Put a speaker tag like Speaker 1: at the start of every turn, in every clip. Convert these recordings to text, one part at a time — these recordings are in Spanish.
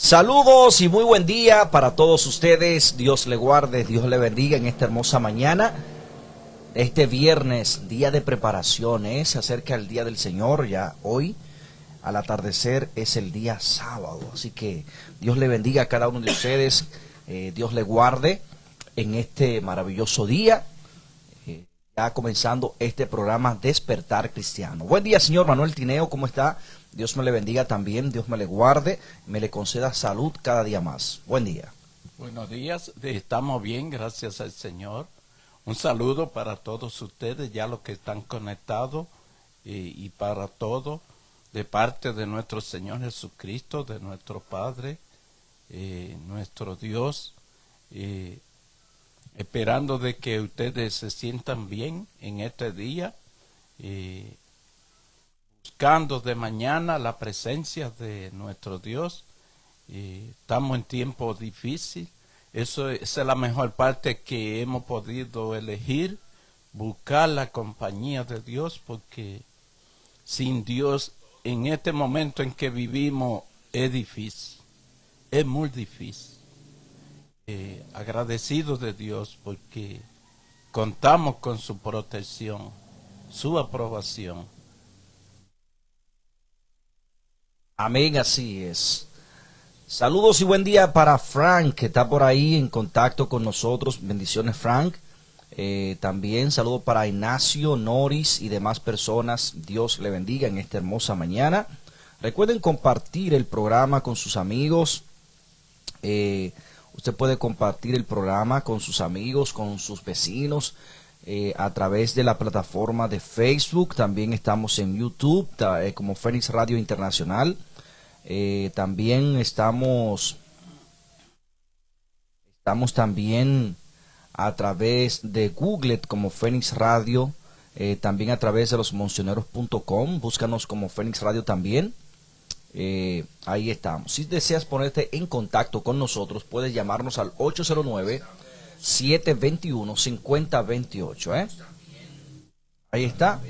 Speaker 1: Saludos y muy buen día para todos ustedes. Dios le guarde, Dios le bendiga en esta hermosa mañana. Este viernes, día de preparaciones, se acerca el día del Señor. Ya hoy, al atardecer, es el día sábado. Así que Dios le bendiga a cada uno de ustedes. Dios le guarde en este maravilloso día. Ya comenzando este programa Despertar Cristiano. Buen día, señor Manuel Tineo, ¿cómo está? Dios me le bendiga también, Dios me le guarde, me le conceda salud cada día más. Buen día.
Speaker 2: Buenos días, estamos bien, gracias al Señor. Un saludo para todos ustedes, ya los que están conectados, y para todos, de parte de nuestro Señor Jesucristo, de nuestro Padre, nuestro Dios, esperando de que ustedes se sientan bien en este día, buscando de mañana la presencia de nuestro Dios. Estamos en tiempo difícil. Esa es la mejor parte que hemos podido elegir, buscar la compañía de Dios, porque sin Dios en este momento en que vivimos es difícil, es muy difícil. Agradecidos de Dios porque contamos con su protección, su aprobación.
Speaker 1: Amén, así es. Saludos y buen día para Frank, que está por ahí en contacto con nosotros. Bendiciones, Frank. También saludo para Ignacio, Noris y demás personas. Dios le bendiga en esta hermosa mañana. Recuerden compartir el programa con sus amigos. Usted puede compartir el programa con sus amigos, con sus vecinos, a través de la plataforma de Facebook. También estamos en YouTube como Fénix Radio Internacional. También estamos también a través de Google como Fénix Radio, también a través de losmoncioneros.com, búscanos como Fénix Radio también. Ahí estamos. Si deseas ponerte en contacto con nosotros, puedes llamarnos al 809-721-5028. Ahí está.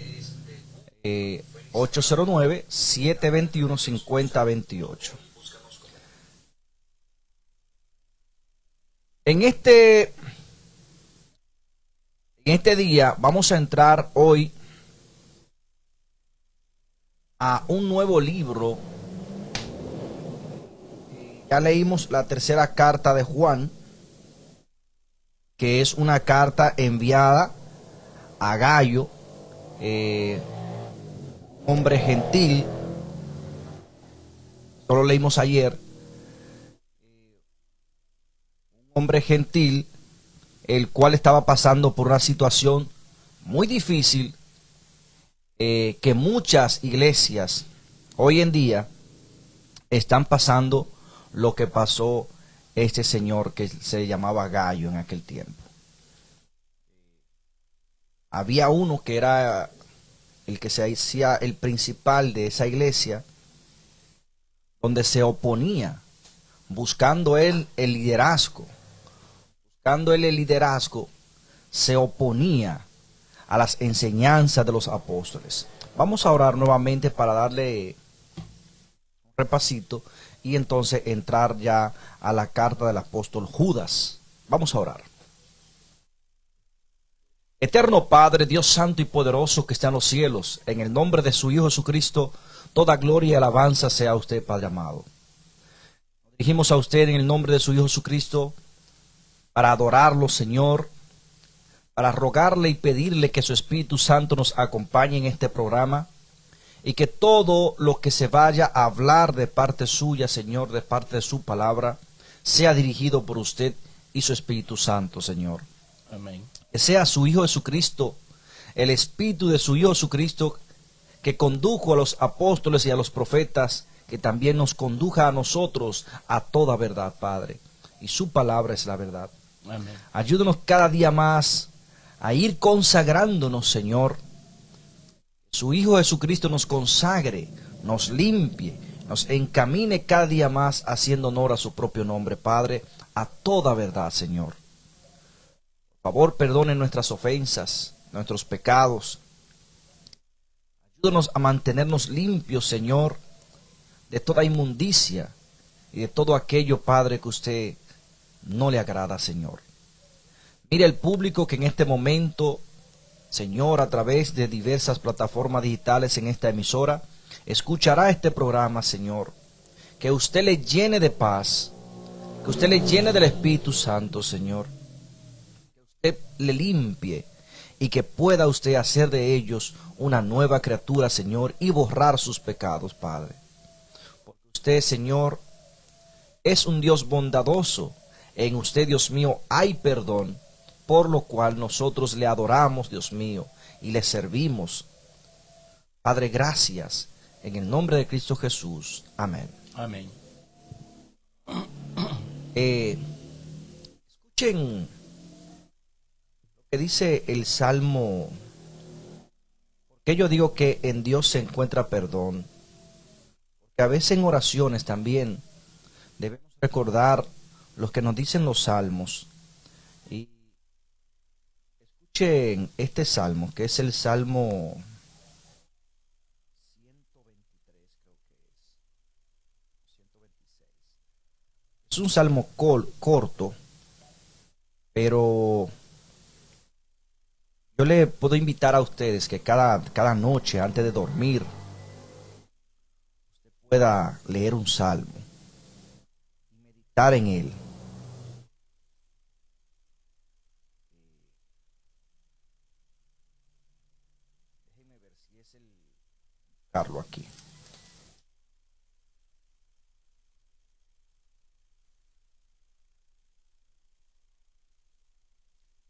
Speaker 1: 809-721-5028. En este día vamos a entrar hoy a un nuevo libro. Ya leímos la tercera carta de Juan, que es una carta enviada a Gayo, hombre gentil. Solo leímos ayer. Un hombre gentil, el cual estaba pasando por una situación muy difícil, que muchas iglesias hoy en día están pasando lo que pasó este señor que se llamaba Gayo en aquel tiempo. Había uno que era el que se hacía el principal de esa iglesia, donde se oponía, buscando él el liderazgo, se oponía a las enseñanzas de los apóstoles. Vamos a orar nuevamente para darle un repasito y entonces entrar ya a la carta del apóstol Judas. Vamos a orar. Eterno Padre, Dios santo y poderoso que está en los cielos, en el nombre de su Hijo Jesucristo, toda gloria y alabanza sea a usted, Padre amado. Nos dirigimos a usted en el nombre de su Hijo Jesucristo para adorarlo, Señor, para rogarle y pedirle que su Espíritu Santo nos acompañe en este programa y que todo lo que se vaya a hablar de parte suya, Señor, de parte de su palabra, sea dirigido por usted y su Espíritu Santo, Señor.
Speaker 2: Amén.
Speaker 1: Que sea su Hijo Jesucristo, el Espíritu de su Hijo Jesucristo, que condujo a los apóstoles y a los profetas, que también nos conduja a nosotros a toda verdad, Padre. Y su palabra es la verdad.
Speaker 2: Amén.
Speaker 1: Ayúdanos cada día más a ir consagrándonos, Señor. Su Hijo Jesucristo nos consagre, nos limpie, nos encamine cada día más haciendo honor a su propio nombre, Padre, a toda verdad, Señor. Por favor, perdone nuestras ofensas, nuestros pecados. Ayúdanos a mantenernos limpios, Señor, de toda inmundicia y de todo aquello, Padre, que usted no le agrada, Señor. Mire el público que en este momento, Señor, a través de diversas plataformas digitales en esta emisora, escuchará este programa, Señor. Que usted le llene de paz, que usted le llene del Espíritu Santo, Señor. Que usted le limpie y que pueda usted hacer de ellos una nueva criatura, Señor, y borrar sus pecados, Padre. Porque usted, Señor, es un Dios bondadoso. En usted, Dios mío, hay perdón, por lo cual nosotros le adoramos, Dios mío, y le servimos. Padre, gracias. En el nombre de Cristo Jesús. Amén.
Speaker 2: Amén.
Speaker 1: Escuchen lo que dice el Salmo. Porque yo digo que en Dios se encuentra perdón. Porque a veces en oraciones también debemos recordar lo que nos dicen los salmos. Y escuchen este salmo, que es el Salmo 123, creo que es. 126. Es un salmo corto, pero yo le puedo invitar a ustedes que cada noche antes de dormir usted pueda leer un salmo y meditar en él. Déjenme ver si es el buscarlo aquí.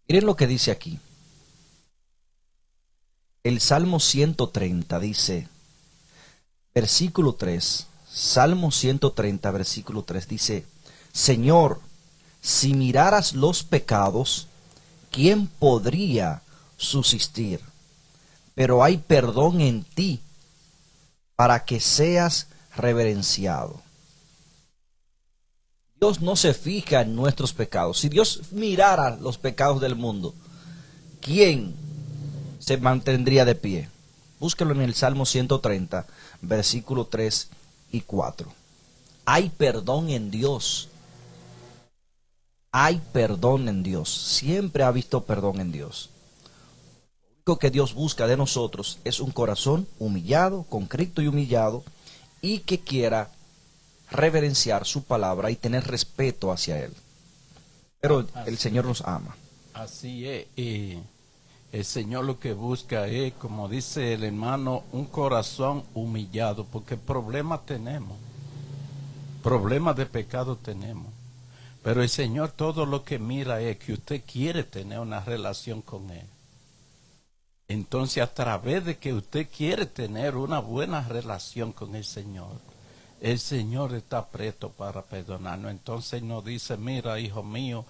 Speaker 1: Miren lo que dice aquí. El Salmo 130 dice, versículo 3, Salmo 130, versículo 3 dice, Señor, si miraras los pecados, ¿quién podría subsistir? Pero hay perdón en ti para que seas reverenciado. Dios no se fija en nuestros pecados. Si Dios mirara los pecados del mundo, ¿quién se mantendría de pie? Búsquelo en el Salmo 130, versículo 3 y 4. Hay perdón en Dios. Hay perdón en Dios. Siempre ha visto perdón en Dios. Lo único que Dios busca de nosotros es un corazón humillado, contrito y humillado, y que quiera reverenciar su palabra y tener respeto hacia él. Pero el Señor nos ama.
Speaker 2: Así es. El Señor lo que busca es, como dice el hermano, un corazón humillado, porque problemas tenemos, problemas de pecado tenemos. Pero el Señor todo lo que mira es que usted quiere tener una relación con Él. Entonces, a través de que usted quiere tener una buena relación con el Señor está presto para perdonarnos. Entonces nos dice, mira, hijo mío,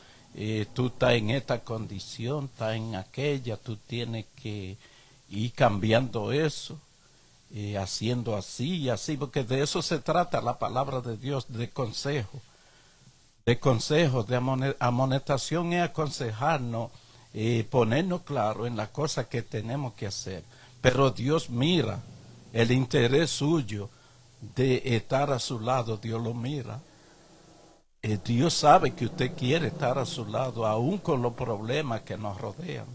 Speaker 2: tú estás en esta condición, estás en aquella, tú tienes que ir cambiando eso, haciendo así y así, porque de eso se trata la palabra de Dios, de consejo, de amonestación es aconsejarnos, ponernos claro en las cosas que tenemos que hacer. Pero Dios mira el interés suyo de estar a su lado, Dios lo mira. Dios sabe que usted quiere estar a su lado, aún con los problemas que nos rodean.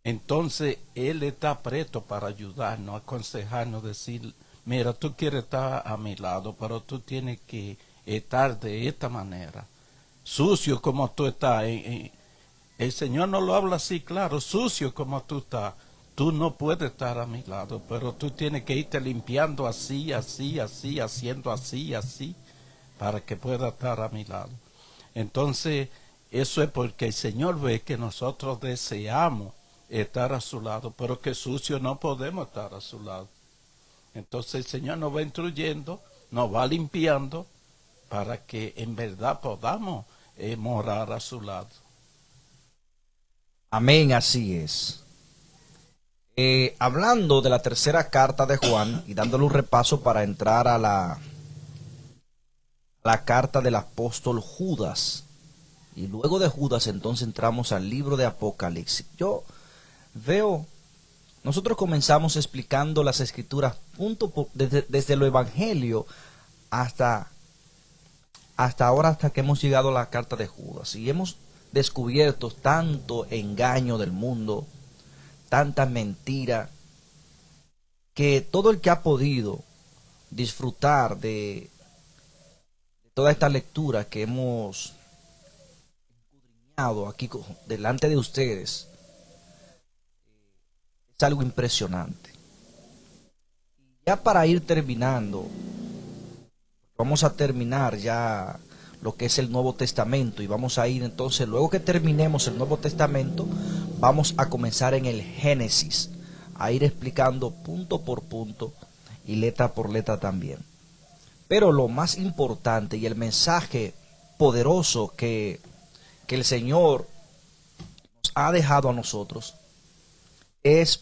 Speaker 2: Entonces, Él está presto para ayudarnos, aconsejarnos, decir, mira, tú quieres estar a mi lado, pero tú tienes que estar de esta manera. Sucio como tú estás. El Señor no lo habla así, claro, sucio como tú estás. Tú no puedes estar a mi lado, pero tú tienes que irte limpiando así, así, así, haciendo así, así, para que pueda estar a mi lado. Entonces, eso es porque el Señor ve que nosotros deseamos estar a su lado, pero que sucio no podemos estar a su lado. Entonces el Señor nos va instruyendo, nos va limpiando, para que en verdad podamos morar a su lado.
Speaker 1: Amén, así es. Hablando de la tercera carta de Juan y dándole un repaso para entrar a la carta del apóstol Judas. Y luego de Judas entonces entramos al libro de Apocalipsis. Yo veo, nosotros comenzamos explicando las escrituras desde lo evangelio hasta hasta ahora, hasta que hemos llegado a la carta de Judas, y hemos descubierto tanto engaño del mundo, tanta mentira, que todo el que ha podido disfrutar de toda esta lectura que hemos escudriñado aquí delante de ustedes, es algo impresionante. Ya para ir terminando, vamos a terminar ya lo que es el Nuevo Testamento, y vamos a ir entonces, luego que terminemos el Nuevo Testamento, vamos a comenzar en el Génesis, a ir explicando punto por punto y letra por letra también. Pero lo más importante y el mensaje poderoso que el Señor nos ha dejado a nosotros es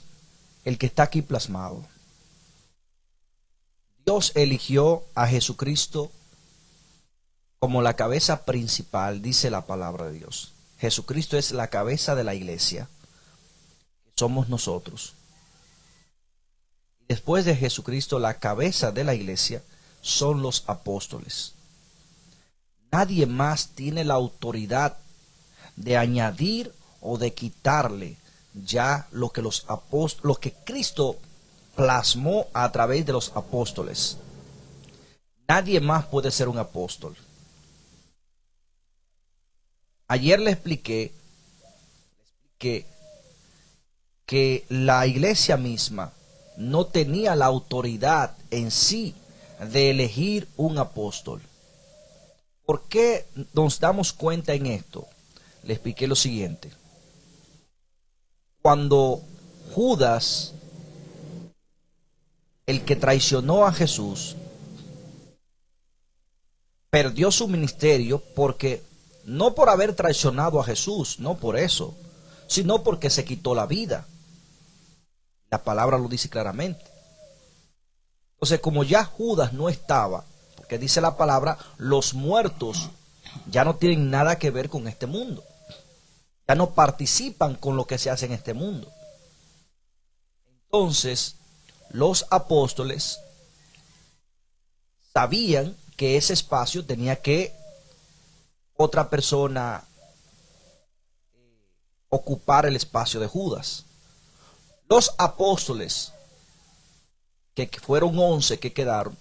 Speaker 1: el que está aquí plasmado. Dios eligió a Jesucristo como la cabeza principal, dice la palabra de Dios. Jesucristo es la cabeza de la iglesia, que somos nosotros. Después de Jesucristo, la cabeza de la iglesia son los apóstoles. Nadie más tiene la autoridad de añadir o de quitarle ya lo que lo que Cristo plasmó a través de los apóstoles. Nadie más puede ser un apóstol. Ayer le expliqué que la iglesia misma no tenía la autoridad en sí de elegir un apóstol. ¿Por qué nos damos cuenta en esto? Le expliqué lo siguiente. Cuando Judas, el que traicionó a Jesús, perdió su ministerio porque no por haber traicionado a Jesús, no por eso, sino porque se quitó la vida. La palabra lo dice claramente. Entonces, como ya Judas no estaba, porque dice la palabra, los muertos ya no tienen nada que ver con este mundo. Ya no participan con lo que se hace en este mundo. Entonces, los apóstoles sabían que ese espacio tenía que otra persona ocupar el espacio de Judas. Los apóstoles, que fueron 11 que quedaron,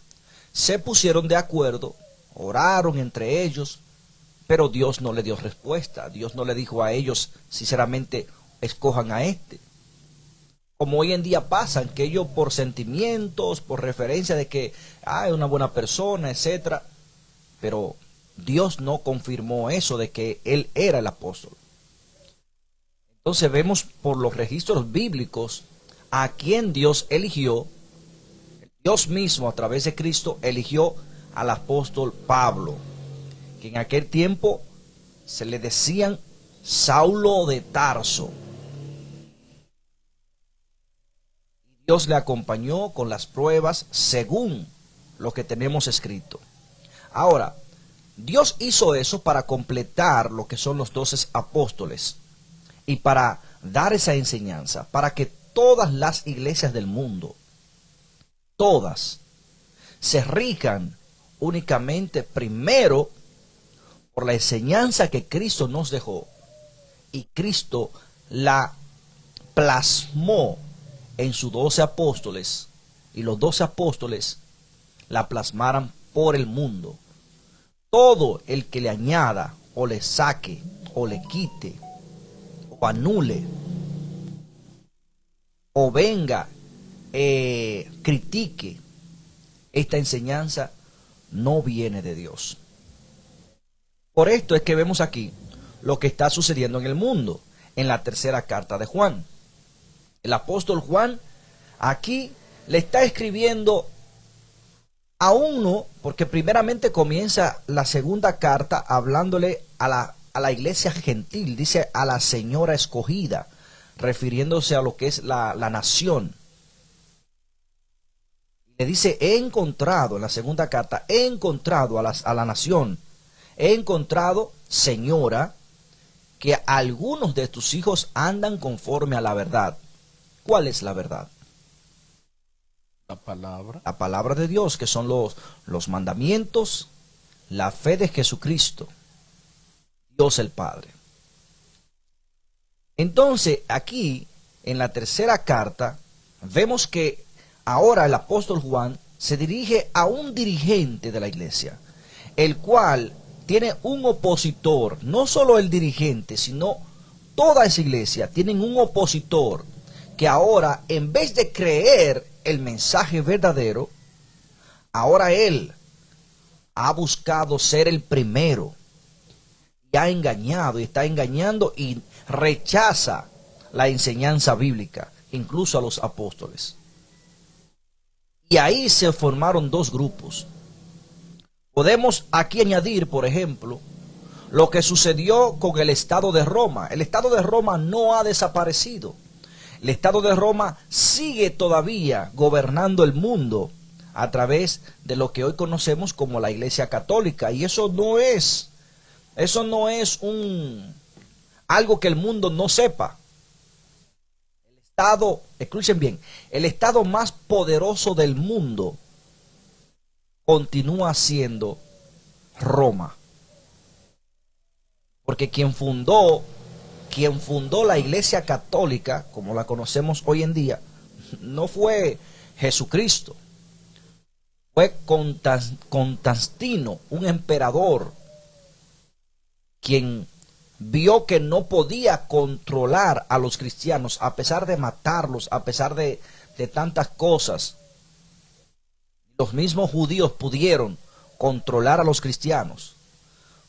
Speaker 1: se pusieron de acuerdo, oraron entre ellos, pero Dios no le dio respuesta. Dios no le dijo a ellos, sinceramente, escojan a este. Como hoy en día pasan, que ellos por sentimientos, por referencia de que es una buena persona, etcétera, pero Dios no confirmó eso de que él era el apóstol. Entonces vemos por los registros bíblicos a quien Dios eligió. Dios mismo a través de Cristo eligió al apóstol Pablo, que en aquel tiempo se le decían Saulo de Tarso. Dios le acompañó con las pruebas según lo que tenemos escrito. Ahora, Dios hizo eso para completar lo que son los 12 apóstoles y para dar esa enseñanza, para que todas las iglesias del mundo, todas, se rijan únicamente primero por la enseñanza que Cristo nos dejó, y Cristo la plasmó en sus 12 apóstoles, y los 12 apóstoles la plasmaran por el mundo. Todo el que le añada o le saque o le quite o anule o venga critique esta enseñanza, no viene de Dios. Por esto es que vemos aquí lo que está sucediendo en el mundo en la tercera carta de Juan. El apóstol Juan aquí le está escribiendo a uno, porque primeramente comienza la segunda carta hablándole a la iglesia gentil, dice a la señora escogida, refiriéndose a lo que es la nación. Le dice, he encontrado, en la segunda carta, he encontrado a la nación, he encontrado, señora, que algunos de tus hijos andan conforme a la verdad. ¿Cuál es la verdad?
Speaker 2: La palabra.
Speaker 1: La palabra de Dios, que son los mandamientos, la fe de Jesucristo, Dios el Padre. Entonces, aquí, en la tercera carta, vemos que ahora el apóstol Juan se dirige a un dirigente de la iglesia, el cual tiene un opositor. No solo el dirigente, sino toda esa iglesia tienen un opositor que ahora, en vez de creer el mensaje verdadero, ahora él ha buscado ser el primero y ha engañado y está engañando y rechaza la enseñanza bíblica, incluso a los apóstoles. Y ahí se formaron dos grupos. Podemos aquí añadir, por ejemplo, lo que sucedió con el Estado de Roma. El Estado de Roma no ha desaparecido. El Estado de Roma sigue todavía gobernando el mundo a través de lo que hoy conocemos como la Iglesia Católica. Y eso no es algo que el mundo no sepa. El Estado, escuchen bien, el Estado más poderoso del mundo continúa siendo Roma. Porque quien fundó la Iglesia Católica, como la conocemos hoy en día, no fue Jesucristo. Fue Constantino, un emperador, quien vio que no podía controlar a los cristianos, a pesar de matarlos, a pesar de tantas cosas. Los mismos judíos pudieron controlar a los cristianos,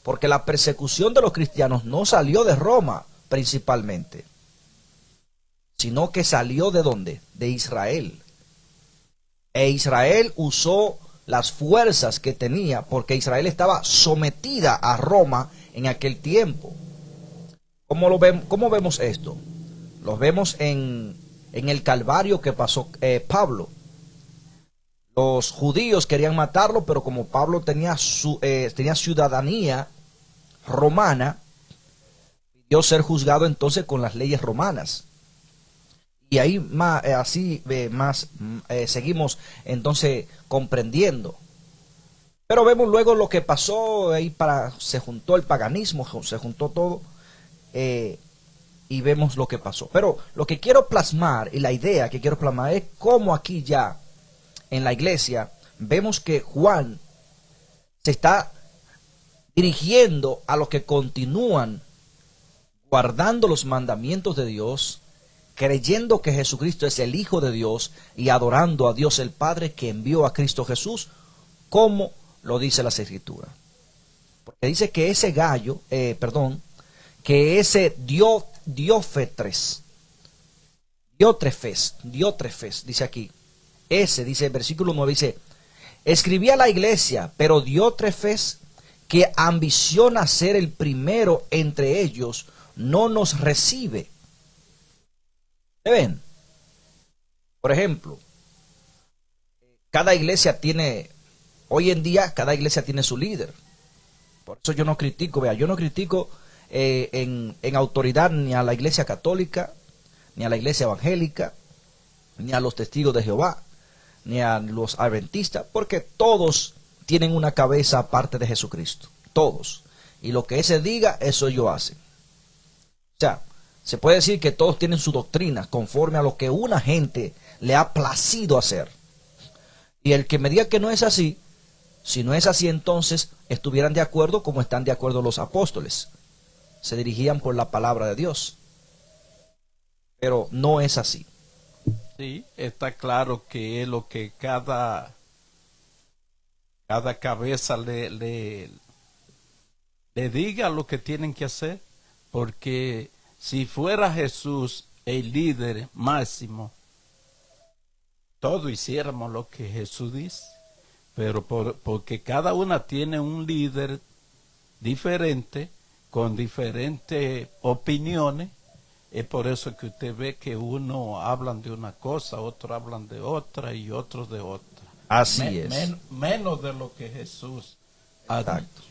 Speaker 1: porque la persecución de los cristianos no salió de Roma principalmente, sino que salió ¿de dónde? De Israel. E Israel usó las fuerzas que tenía, porque Israel estaba sometida a Roma en aquel tiempo. ¿Cómo vemos esto? Lo vemos en el Calvario que pasó Pablo. Los judíos querían matarlo, pero como Pablo tenía ciudadanía romana, pidió ser juzgado entonces con las leyes romanas. Y ahí seguimos entonces comprendiendo. Pero vemos luego lo que pasó, ahí se juntó el paganismo, se juntó todo, y vemos lo que pasó. Pero lo que quiero plasmar, y la idea que quiero plasmar, es cómo aquí ya en la iglesia vemos que Juan se está dirigiendo a los que continúan guardando los mandamientos de Dios, creyendo que Jesucristo es el Hijo de Dios y adorando a Dios el Padre que envió a Cristo Jesús, como lo dice las Escrituras. Porque dice que ese que ese Diótrefes, dice aquí, dice el versículo 9, dice, escribí a la iglesia, pero Diótrefes, que ambiciona ser el primero entre ellos, no nos recibe. ¿Ven? Por ejemplo, hoy en día cada iglesia tiene su líder. Por eso yo no critico, en autoridad ni a la iglesia católica, ni a la iglesia evangélica, ni a los testigos de Jehová, ni a los adventistas, porque todos tienen una cabeza aparte de Jesucristo. Todos. Y lo que ese diga, eso ellos hacen. O sea, se puede decir que todos tienen su doctrina conforme a lo que una gente le ha placido hacer. Y el que me diga que no es así, si no es así, entonces estuvieran de acuerdo como están de acuerdo los apóstoles. Se dirigían por la palabra de Dios. Pero no es así.
Speaker 2: Sí, está claro que es lo que cada cabeza le diga lo que tienen que hacer, porque si fuera Jesús el líder máximo, todos hiciéramos lo que Jesús dice, pero porque cada una tiene un líder diferente, con diferentes opiniones, es por eso que usted ve que uno hablan de una cosa, otros hablan de otra y otros de otra.
Speaker 1: Así es.
Speaker 2: Menos de lo que Jesús ha dicho.
Speaker 1: Exacto.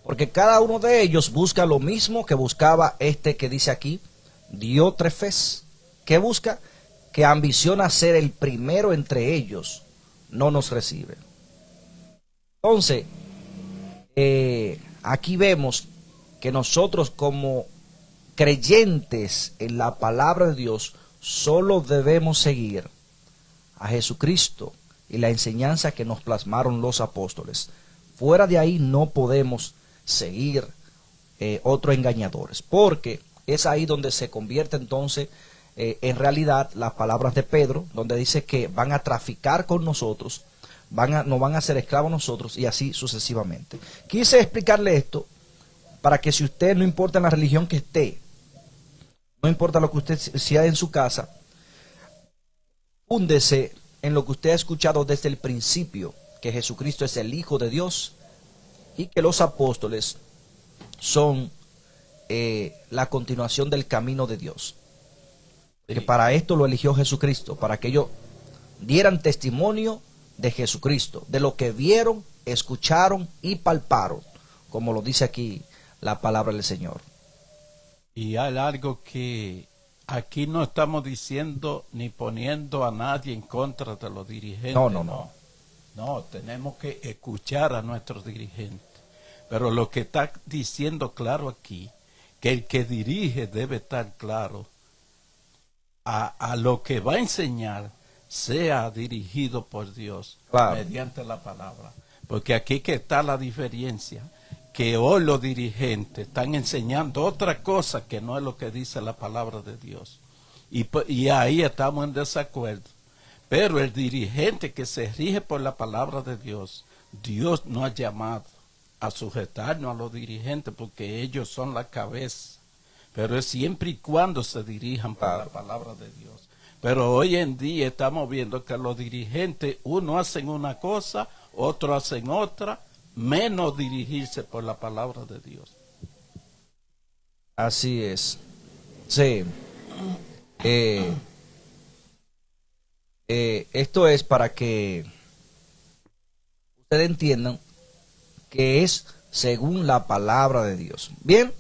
Speaker 1: Porque cada uno de ellos busca lo mismo que buscaba este que dice aquí, Diótrefes. ¿Qué busca? Que ambiciona ser el primero entre ellos. No nos recibe. Entonces, aquí vemos que nosotros como creyentes en la palabra de Dios solo debemos seguir a Jesucristo y la enseñanza que nos plasmaron los apóstoles. Fuera de ahí no podemos seguir otros engañadores, porque es ahí donde se convierte entonces en realidad las palabras de Pedro, donde dice que van a traficar con nosotros, nos van a hacer esclavos nosotros y así sucesivamente. Quise explicarle esto para que si usted, no importa en la religión que esté, no importa lo que usted sea en su casa, húndese en lo que usted ha escuchado desde el principio, que Jesucristo es el Hijo de Dios y que los apóstoles son la continuación del camino de Dios. Que para esto lo eligió Jesucristo, para que ellos dieran testimonio de Jesucristo, de lo que vieron, escucharon y palparon, como lo dice aquí la palabra del Señor.
Speaker 2: Y hay algo que aquí no estamos diciendo ni poniendo a nadie en contra de los dirigentes. No, tenemos que escuchar a nuestros dirigentes. Pero lo que está diciendo claro aquí, que el que dirige debe estar claro a lo que va a enseñar, sea dirigido por Dios, claro, mediante la palabra. Porque aquí que está la diferencia, que hoy los dirigentes están enseñando otra cosa que no es lo que dice la palabra de Dios. Y ahí estamos en desacuerdo. Pero el dirigente que se rige por la palabra de Dios, Dios nos ha llamado a sujetarnos a los dirigentes porque ellos son la cabeza. Pero es siempre y cuando se dirijan por la palabra de Dios. Pero hoy en día estamos viendo que los dirigentes, uno hacen una cosa, otro hacen otra, menos dirigirse por la palabra de Dios.
Speaker 1: Así es. Sí. Esto es para que ustedes entiendan que es según la palabra de Dios. Bien.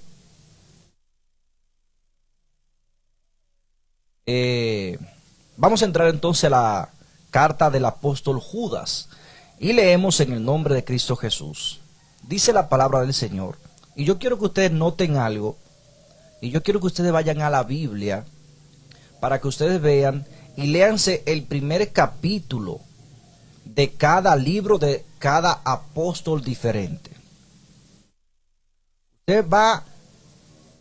Speaker 1: Vamos a entrar entonces a la carta del apóstol Judas y leemos en el nombre de Cristo Jesús. Dice la palabra del Señor, y yo quiero que ustedes noten algo, y yo quiero que ustedes vayan a la Biblia para que ustedes vean y léanse el primer capítulo de cada libro de cada apóstol diferente. Usted va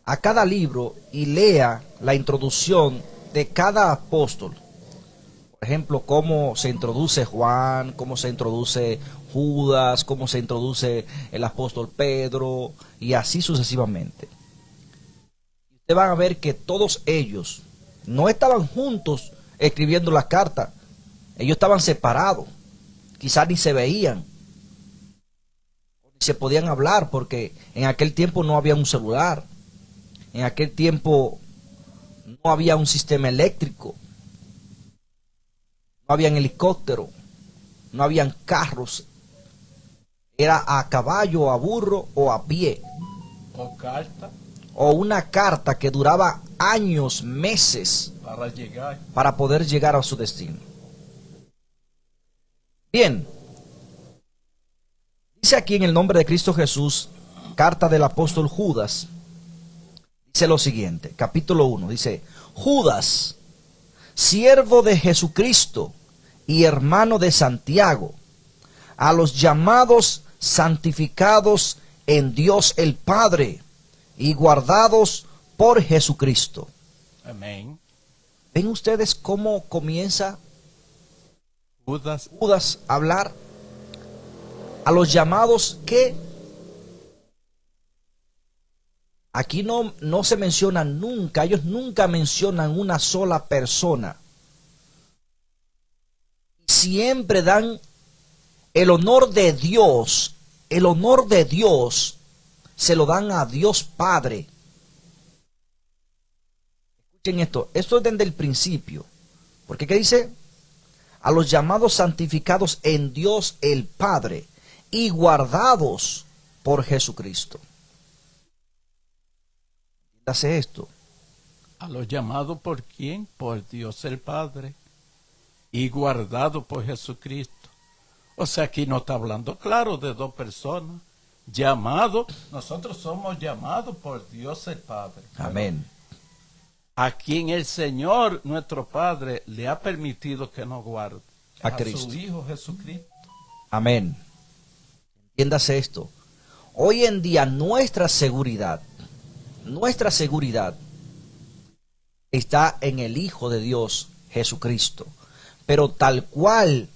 Speaker 1: a cada libro y lea la introducción de cada apóstol. Por ejemplo, cómo se introduce Juan, cómo se introduce Judas, cómo se introduce el apóstol Pedro, y así sucesivamente. Ustedes van a ver que todos ellos no estaban juntos escribiendo las cartas. Ellos estaban separados. Quizás ni se veían, ni se podían hablar, porque en aquel tiempo no había un celular. En aquel tiempo no había un sistema eléctrico, no habían helicóptero, no habían carros, era a caballo, a burro o a pie.
Speaker 2: O carta.
Speaker 1: O una carta que duraba años, meses, para poder llegar a su destino. Bien, dice aquí en el nombre de Cristo Jesús, carta del apóstol Judas. Dice lo siguiente, capítulo 1, dice: Judas, siervo de Jesucristo y hermano de Santiago, a los llamados, santificados en Dios el Padre y guardados por Jesucristo.
Speaker 2: Amén.
Speaker 1: ¿Ven ustedes cómo comienza
Speaker 2: Judas
Speaker 1: a hablar? A los llamados que aquí no se menciona nunca, ellos nunca mencionan una sola persona. Siempre dan el honor de Dios se lo dan a Dios Padre. Escuchen esto es desde el principio. Porque ¿qué dice? A los llamados santificados en Dios el Padre y guardados por Jesucristo. Hace esto.
Speaker 2: A los llamados por quién? Por Dios el Padre y guardado por Jesucristo. O sea, aquí no está hablando claro de dos personas. llamados, nosotros somos llamados por Dios el Padre.
Speaker 1: Amén.
Speaker 2: A quien el Señor, nuestro Padre, le ha permitido que nos guarde.
Speaker 1: A Cristo.
Speaker 2: Su Hijo Jesucristo.
Speaker 1: Amén. Entiéndase esto. Hoy en día nuestra seguridad está en el Hijo de Dios, Jesucristo. Pero tal cual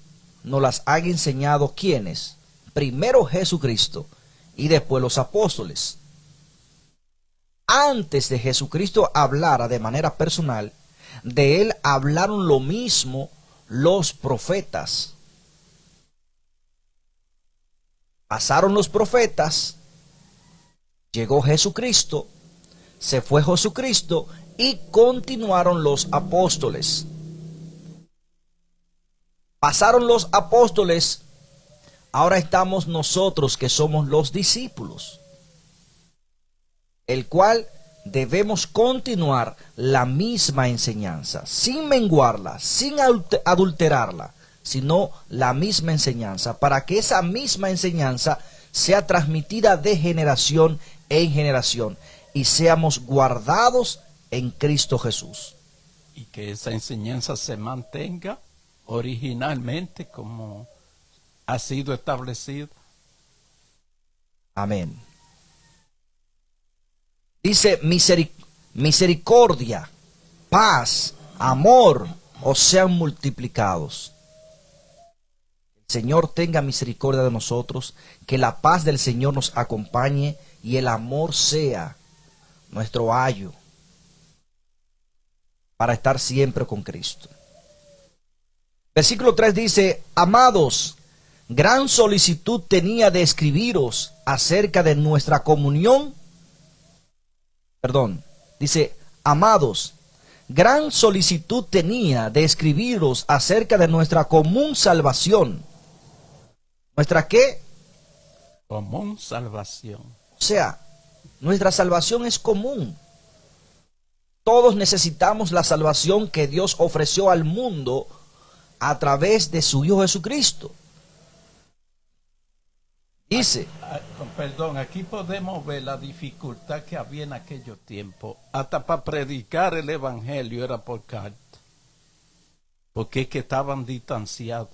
Speaker 1: nos las han enseñado ¿quiénes? Primero Jesucristo y después los apóstoles. Antes de Jesucristo hablara de manera personal, de él hablaron lo mismo los profetas. Pasaron los profetas, llegó Jesucristo, se fue Jesucristo y continuaron los apóstoles. Pasaron los apóstoles, ahora estamos nosotros que somos los discípulos, el cual debemos continuar la misma enseñanza, sin menguarla, sin adulterarla, sino la misma enseñanza, para que esa misma enseñanza sea transmitida de generación en generación y seamos guardados en Cristo Jesús.
Speaker 2: Y que esa enseñanza se mantenga originalmente como ha sido establecido.
Speaker 1: Amén. Dice misericordia, paz, amor os sean multiplicados. El Señor tenga misericordia de nosotros, que la paz del Señor nos acompañe y el amor sea nuestro ayo para estar siempre con Cristo. Versículo 3 dice: amados, gran solicitud tenía de escribiros acerca de nuestra comunión. Dice: amados, gran solicitud tenía de escribiros acerca de nuestra común salvación. ¿Nuestra qué?
Speaker 2: Común salvación.
Speaker 1: O sea, nuestra salvación es común. Todos necesitamos la salvación que Dios ofreció al mundo a través de su Hijo Jesucristo. Dice,
Speaker 2: perdón, aquí podemos ver la dificultad que había en aquellos tiempos. Hasta para predicar el evangelio era por carta, porque es que estaban distanciados.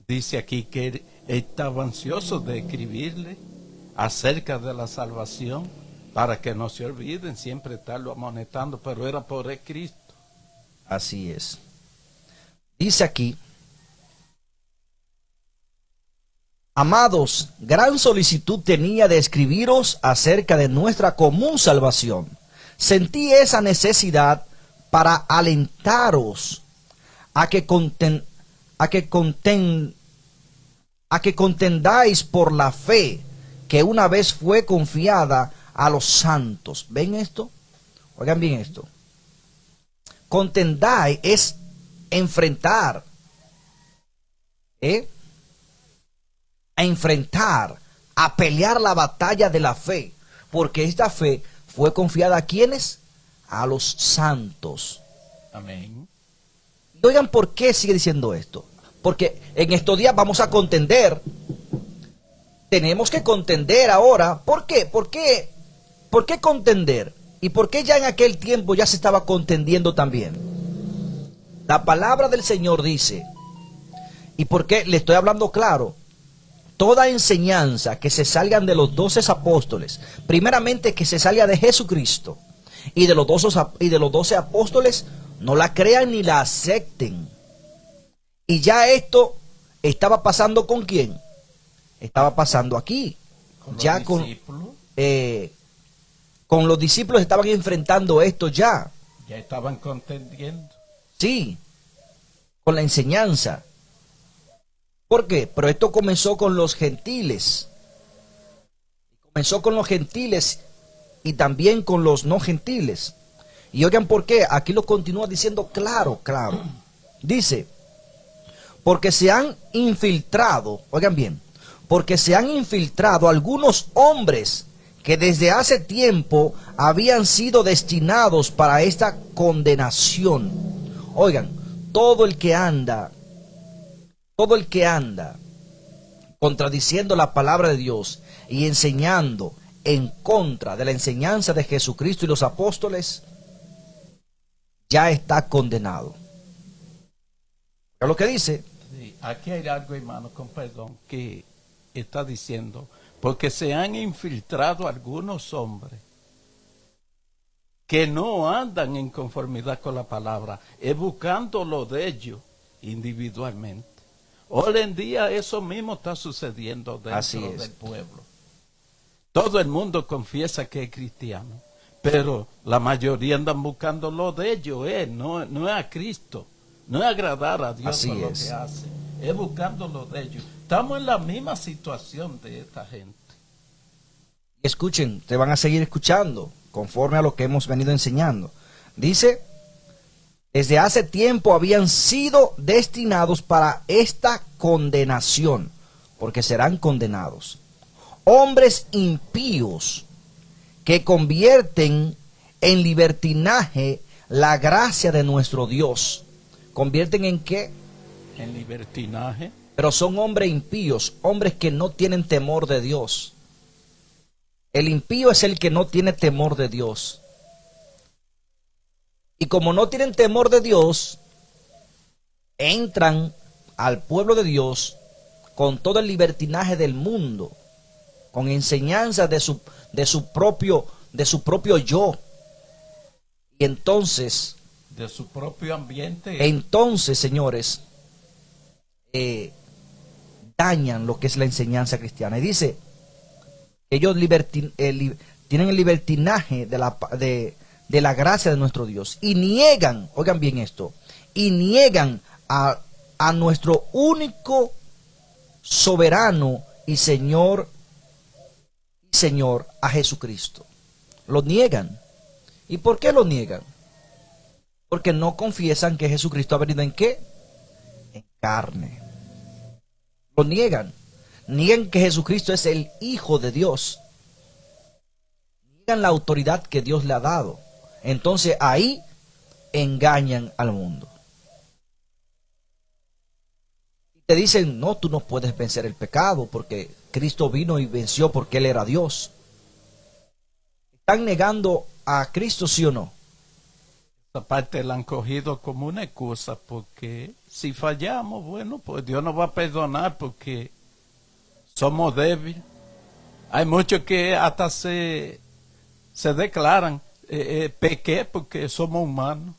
Speaker 2: Dice aquí que él estaba ansioso de escribirle acerca de la salvación, para que no se olviden, siempre estarlo amonestando, pero era por el Cristo.
Speaker 1: Así es. Dice aquí: amados, gran solicitud tenía de escribiros acerca de nuestra común salvación. Sentí esa necesidad para alentaros a que contendáis por la fe que una vez fue confiada a los santos. ¿Ven esto? Oigan bien esto. Contendáis es enfrentar. A enfrentar, a pelear la batalla de la fe, porque esta fe fue confiada a ¿quiénes? A los santos.
Speaker 2: Amén.
Speaker 1: Y oigan, ¿por qué sigue diciendo esto? Porque en estos días vamos a contender. Tenemos que contender ahora. ¿Por qué? ¿Por qué contender? ¿Y por qué ya en aquel tiempo ya se estaba contendiendo también? La palabra del Señor dice, y por qué le estoy hablando claro, toda enseñanza que se salgan de los 12 apóstoles, primeramente que se salga de Jesucristo y de los 12 apóstoles, no la crean ni la acepten. Y ya esto estaba pasando ¿con quién? Estaba pasando aquí. Ya con los discípulos estaban enfrentando esto ya.
Speaker 2: Ya estaban contendiendo.
Speaker 1: Sí, con la enseñanza. ¿Por qué? Pero esto comenzó con los gentiles. Comenzó con los gentiles y también con los no gentiles. Y oigan por qué. Aquí lo continúa diciendo claro. Dice, porque se han infiltrado, oigan bien, porque se han infiltrado algunos hombres que desde hace tiempo habían sido destinados para esta condenación. Oigan, todo el que anda contradiciendo la palabra de Dios y enseñando en contra de la enseñanza de Jesucristo y los apóstoles, ya está condenado. ¿Es lo que dice?
Speaker 2: Sí, aquí hay algo, hermano, con perdón, que está diciendo, porque se han infiltrado algunos hombres que no andan en conformidad con la palabra, es buscando lo de ellos individualmente. Hoy en día eso mismo está sucediendo dentro del pueblo. Todo el mundo confiesa que es cristiano, pero la mayoría andan buscando lo de ellos, no es a Cristo, no es agradar a Dios.
Speaker 1: Así
Speaker 2: por lo
Speaker 1: es.
Speaker 2: que hace, es buscando lo de ellos. Estamos en la misma situación de esta gente.
Speaker 1: Escuchen, te van a seguir escuchando conforme a lo que hemos venido enseñando. Dice, desde hace tiempo habían sido destinados para esta condenación, porque serán condenados. Hombres impíos que convierten en libertinaje la gracia de nuestro Dios. ¿Convierten en qué?
Speaker 2: En libertinaje.
Speaker 1: Pero son hombres impíos, hombres que no tienen temor de Dios. El impío es el que no tiene temor de Dios. Y como no tienen temor de Dios, entran al pueblo de Dios con todo el libertinaje del mundo, con enseñanza de su propio yo. Y entonces,
Speaker 2: de su propio ambiente.
Speaker 1: Entonces, señores, dañan lo que es la enseñanza cristiana. Y dice, ellos tienen el libertinaje de la gracia de nuestro Dios. Y niegan, oigan bien esto, y niegan a nuestro único soberano y Señor, a Jesucristo. Lo niegan. ¿Y por qué lo niegan? Porque no confiesan que Jesucristo ha venido ¿en qué? En carne. Lo niegan. Niegan que Jesucristo es el Hijo de Dios. Niegan la autoridad que Dios le ha dado. Entonces ahí engañan al mundo. Te dicen, no, tú no puedes vencer el pecado porque Cristo vino y venció porque Él era Dios. ¿Están negando a Cristo, sí o no?
Speaker 2: Esa parte la han cogido como una excusa porque si fallamos, bueno, pues Dios nos va a perdonar porque somos débiles. Hay muchos que hasta se declaran, pequé porque somos humanos.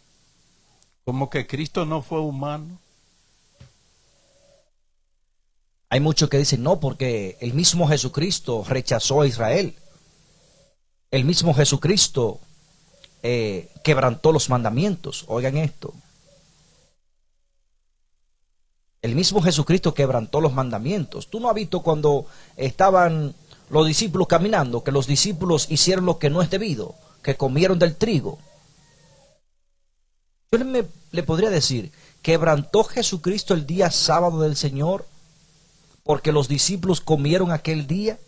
Speaker 2: Como que Cristo no fue humano.
Speaker 1: Hay muchos que dicen, no, porque el mismo Jesucristo rechazó a Israel. El mismo Jesucristo quebrantó los mandamientos. Oigan esto. El mismo Jesucristo quebrantó los mandamientos. ¿Tú no has visto cuando estaban los discípulos caminando, que los discípulos hicieron lo que no es debido, que comieron del trigo? Yo le podría decir, ¿quebrantó Jesucristo el día sábado del Señor porque los discípulos comieron aquel día?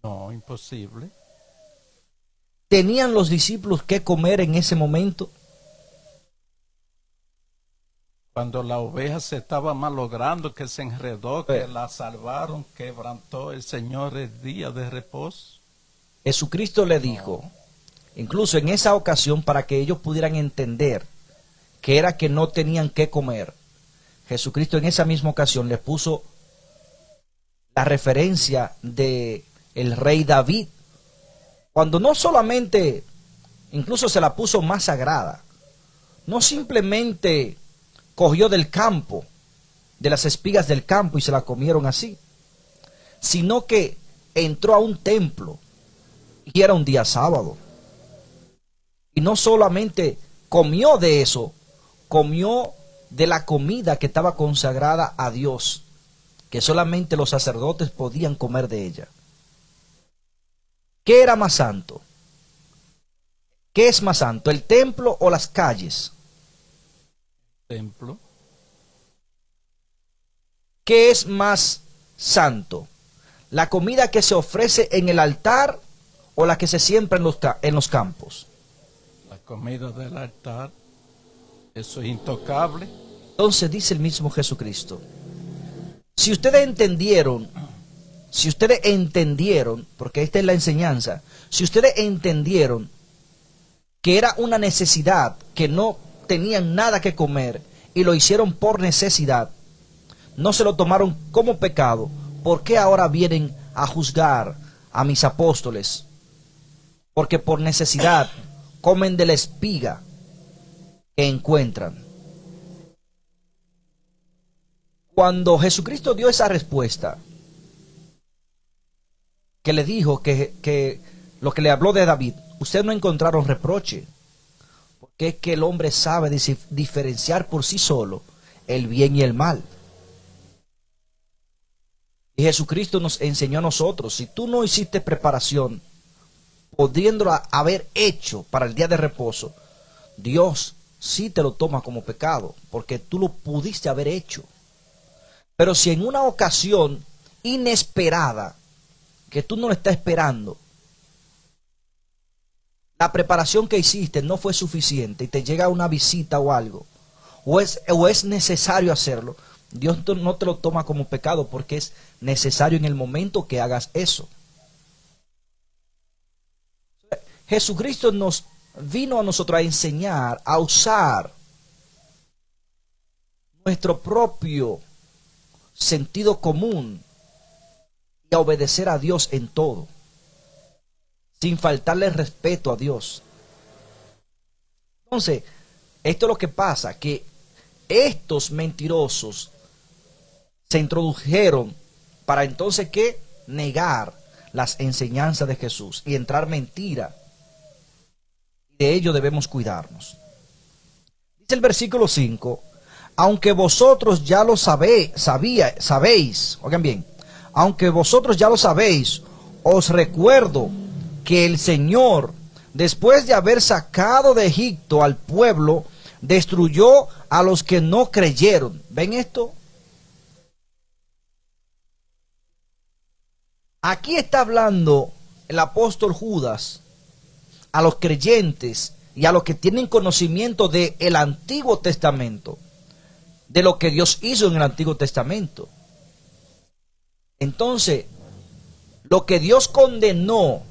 Speaker 2: No, imposible.
Speaker 1: ¿Tenían los discípulos que comer en ese momento?
Speaker 2: Cuando la oveja se estaba malogrando, que se enredó, que la salvaron, quebrantó el Señor el día de reposo.
Speaker 1: Jesucristo le dijo, incluso en esa ocasión, para que ellos pudieran entender que era que no tenían que comer, Jesucristo en esa misma ocasión le puso la referencia de el rey David, cuando no solamente, incluso se la puso más sagrada, no simplemente cogió del campo, de las espigas del campo y se la comieron así, sino que entró a un templo y era un día sábado. Y no solamente comió de eso, comió de la comida que estaba consagrada a Dios, que solamente los sacerdotes podían comer de ella. ¿Qué era más santo? ¿Qué es más santo, el templo o las calles?
Speaker 2: Templo.
Speaker 1: ¿Qué es más santo? ¿La comida que se ofrece en el altar o la que se siembra en los campos?
Speaker 2: La comida del altar, eso es intocable.
Speaker 1: Entonces dice el mismo Jesucristo, Si ustedes entendieron, porque esta es la enseñanza, si ustedes entendieron que era una necesidad, que no tenían nada que comer y lo hicieron por necesidad, no se lo tomaron como pecado, ¿por qué ahora vienen a juzgar a mis apóstoles? Porque por necesidad comen de la espiga que encuentran. Cuando Jesucristo dio esa respuesta, que le dijo que lo que le habló de David, ustedes no encontraron reproche, porque es que el hombre sabe diferenciar por sí solo el bien y el mal. Y Jesucristo nos enseñó a nosotros, si tú no hiciste preparación, pudiéndola haber hecho para el día de reposo, Dios sí te lo toma como pecado, porque tú lo pudiste haber hecho. Pero si en una ocasión inesperada, que tú no lo estás esperando, la preparación que hiciste no fue suficiente y te llega una visita o algo, o es necesario hacerlo, Dios no te lo toma como pecado porque es necesario en el momento que hagas eso. Jesucristo nos vino a nosotros a enseñar, a usar nuestro propio sentido común y a obedecer a Dios en todo, sin faltarle respeto a Dios. Entonces, esto es lo que pasa, que estos mentirosos se introdujeron para entonces ¿qué? Negar las enseñanzas de Jesús y entrar mentira. De ello debemos cuidarnos. Dice el versículo 5, aunque vosotros ya lo sabéis, oigan bien, aunque vosotros ya lo sabéis, os recuerdo que el Señor, después de haber sacado de Egipto al pueblo, destruyó a los que no creyeron. ¿Ven esto? Aquí está hablando el apóstol Judas a los creyentes y a los que tienen conocimiento del Antiguo Testamento, de lo que Dios hizo en el Antiguo Testamento. Entonces, lo que Dios condenó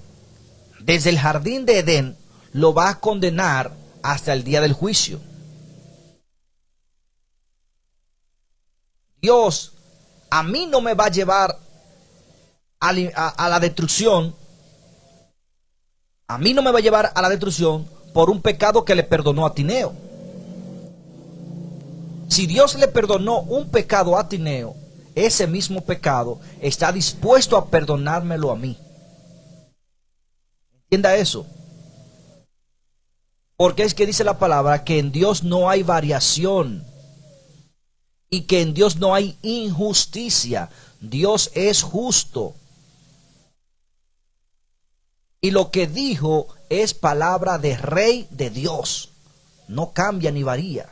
Speaker 1: desde el jardín de Edén, lo va a condenar hasta el día del juicio. Dios a mí no me va a llevar a la destrucción. A mí no me va a llevar a la destrucción por un pecado que le perdonó a Tineo. Si Dios le perdonó un pecado a Tineo, ese mismo pecado está dispuesto a perdonármelo a mí. Entienda eso. Porque es que dice la palabra que en Dios no hay variación y que en Dios no hay injusticia. Dios es justo. Y lo que dijo es palabra de rey de Dios. No cambia ni varía.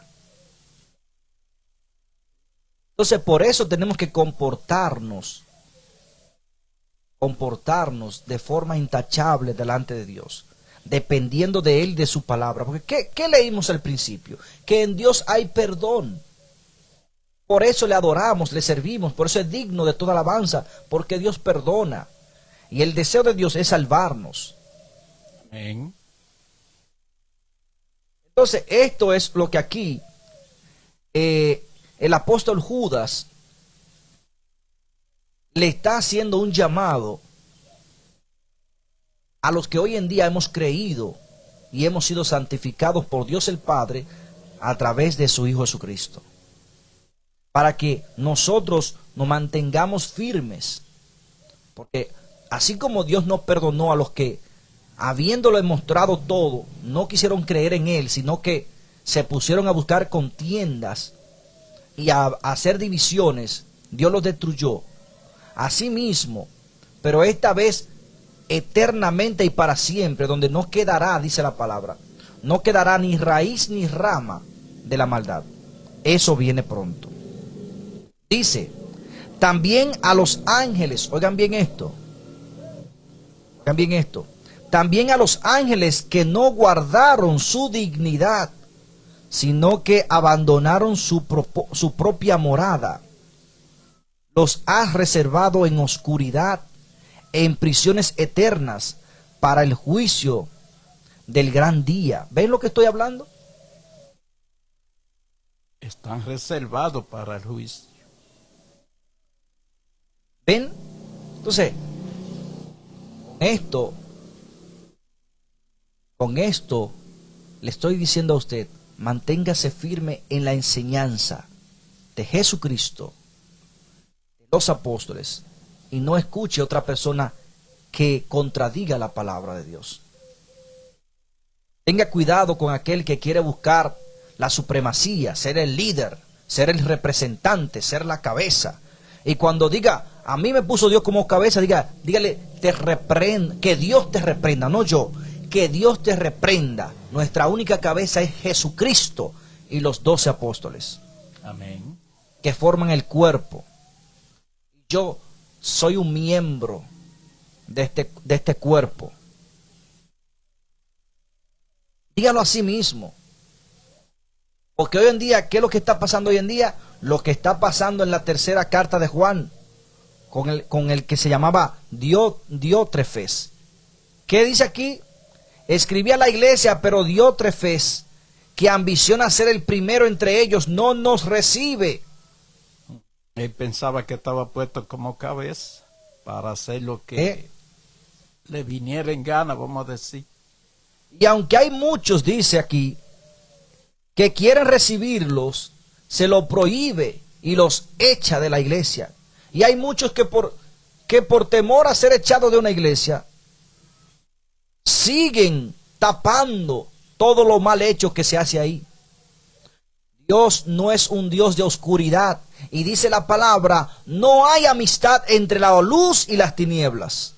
Speaker 1: Entonces por eso tenemos que comportarnos de forma intachable delante de Dios, dependiendo de Él, de su palabra. Porque ¿qué leímos al principio? Que en Dios hay perdón. Por eso le adoramos, le servimos, por eso es digno de toda alabanza, porque Dios perdona. Y el deseo de Dios es salvarnos.
Speaker 2: Amén.
Speaker 1: Entonces, esto es lo que aquí el apóstol Judas le está haciendo un llamado a los que hoy en día hemos creído y hemos sido santificados por Dios el Padre a través de su Hijo Jesucristo, para que nosotros nos mantengamos firmes, porque así como Dios nos perdonó a los que, habiéndolo demostrado todo, no quisieron creer en Él, sino que se pusieron a buscar contiendas y a hacer divisiones, Dios los destruyó. Asimismo, pero esta vez eternamente y para siempre, donde no quedará, dice la palabra, no quedará ni raíz ni rama de la maldad. Eso viene pronto. Dice, también a los ángeles, oigan bien esto, también a los ángeles que no guardaron su dignidad, sino que abandonaron su propia morada, los has reservado en oscuridad, en prisiones eternas, para el juicio del gran día. ¿Ven lo que estoy hablando?
Speaker 2: Están reservados para el juicio.
Speaker 1: ¿Ven? Entonces, con esto le estoy diciendo a usted, manténgase firme en la enseñanza de Jesucristo, de los apóstoles, y no escuche otra persona que contradiga la palabra de Dios. Tenga cuidado con aquel que quiere buscar la supremacía, ser el líder, ser el representante, ser la cabeza. Y cuando diga, a mí me puso Dios como cabeza, dígale, que Dios te reprenda, no yo, que Dios te reprenda. Nuestra única cabeza es Jesucristo y los 12 apóstoles.
Speaker 2: Amén.
Speaker 1: Que forman el cuerpo. Yo soy un miembro de este cuerpo. Dígalo a sí mismo. Porque hoy en día, ¿qué es lo que está pasando hoy en día? Lo que está pasando en la tercera carta de Juan, con el que se llamaba Diótrefes. ¿Qué dice aquí? Escribí a la iglesia, pero Diótrefes, que ambiciona ser el primero entre ellos, no nos recibe.
Speaker 2: Él pensaba que estaba puesto como cabeza para hacer lo que le viniera en gana, vamos a decir.
Speaker 1: Y aunque hay muchos, dice aquí, que quieren recibirlos, se lo prohíbe y los echa de la iglesia. Y hay muchos que por temor a ser echados de una iglesia, siguen tapando todo lo mal hecho que se hace ahí. Dios no es un Dios de oscuridad. Y dice la palabra, no hay amistad entre la luz y las tinieblas.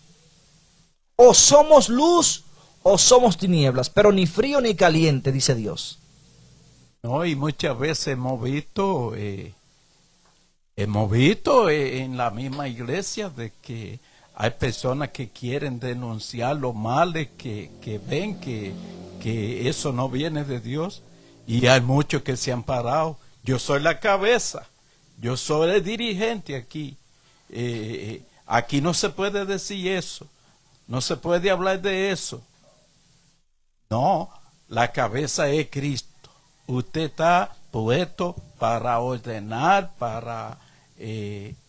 Speaker 1: O somos luz o somos tinieblas, pero ni frío ni caliente, dice Dios.
Speaker 2: No, y muchas veces hemos visto en la misma iglesia de que hay personas que quieren denunciar lo mal, que ven que eso no viene de Dios, y hay muchos que se han parado. Yo soy la cabeza, yo soy el dirigente aquí. Aquí no se puede decir eso, no se puede hablar de eso. No, la cabeza es Cristo. Usted está puesto para ordenar, para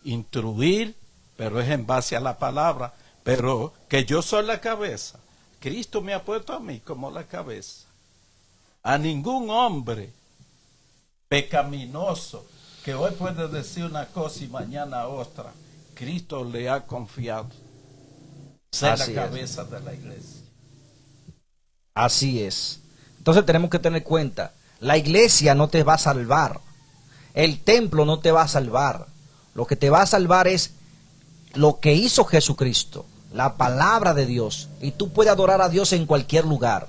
Speaker 2: instruir, pero es en base a la palabra. Pero que yo soy la cabeza. Cristo me ha puesto a mí como la cabeza. A ningún hombre pecaminoso que hoy puede decir una cosa y mañana otra, Cristo le ha confiado ser la cabeza de la iglesia.
Speaker 1: Así es. Entonces tenemos que tener cuenta, la iglesia no te va a salvar, el templo no te va a salvar. Lo que te va a salvar es lo que hizo Jesucristo, la palabra de Dios, y tú puedes adorar a Dios en cualquier lugar.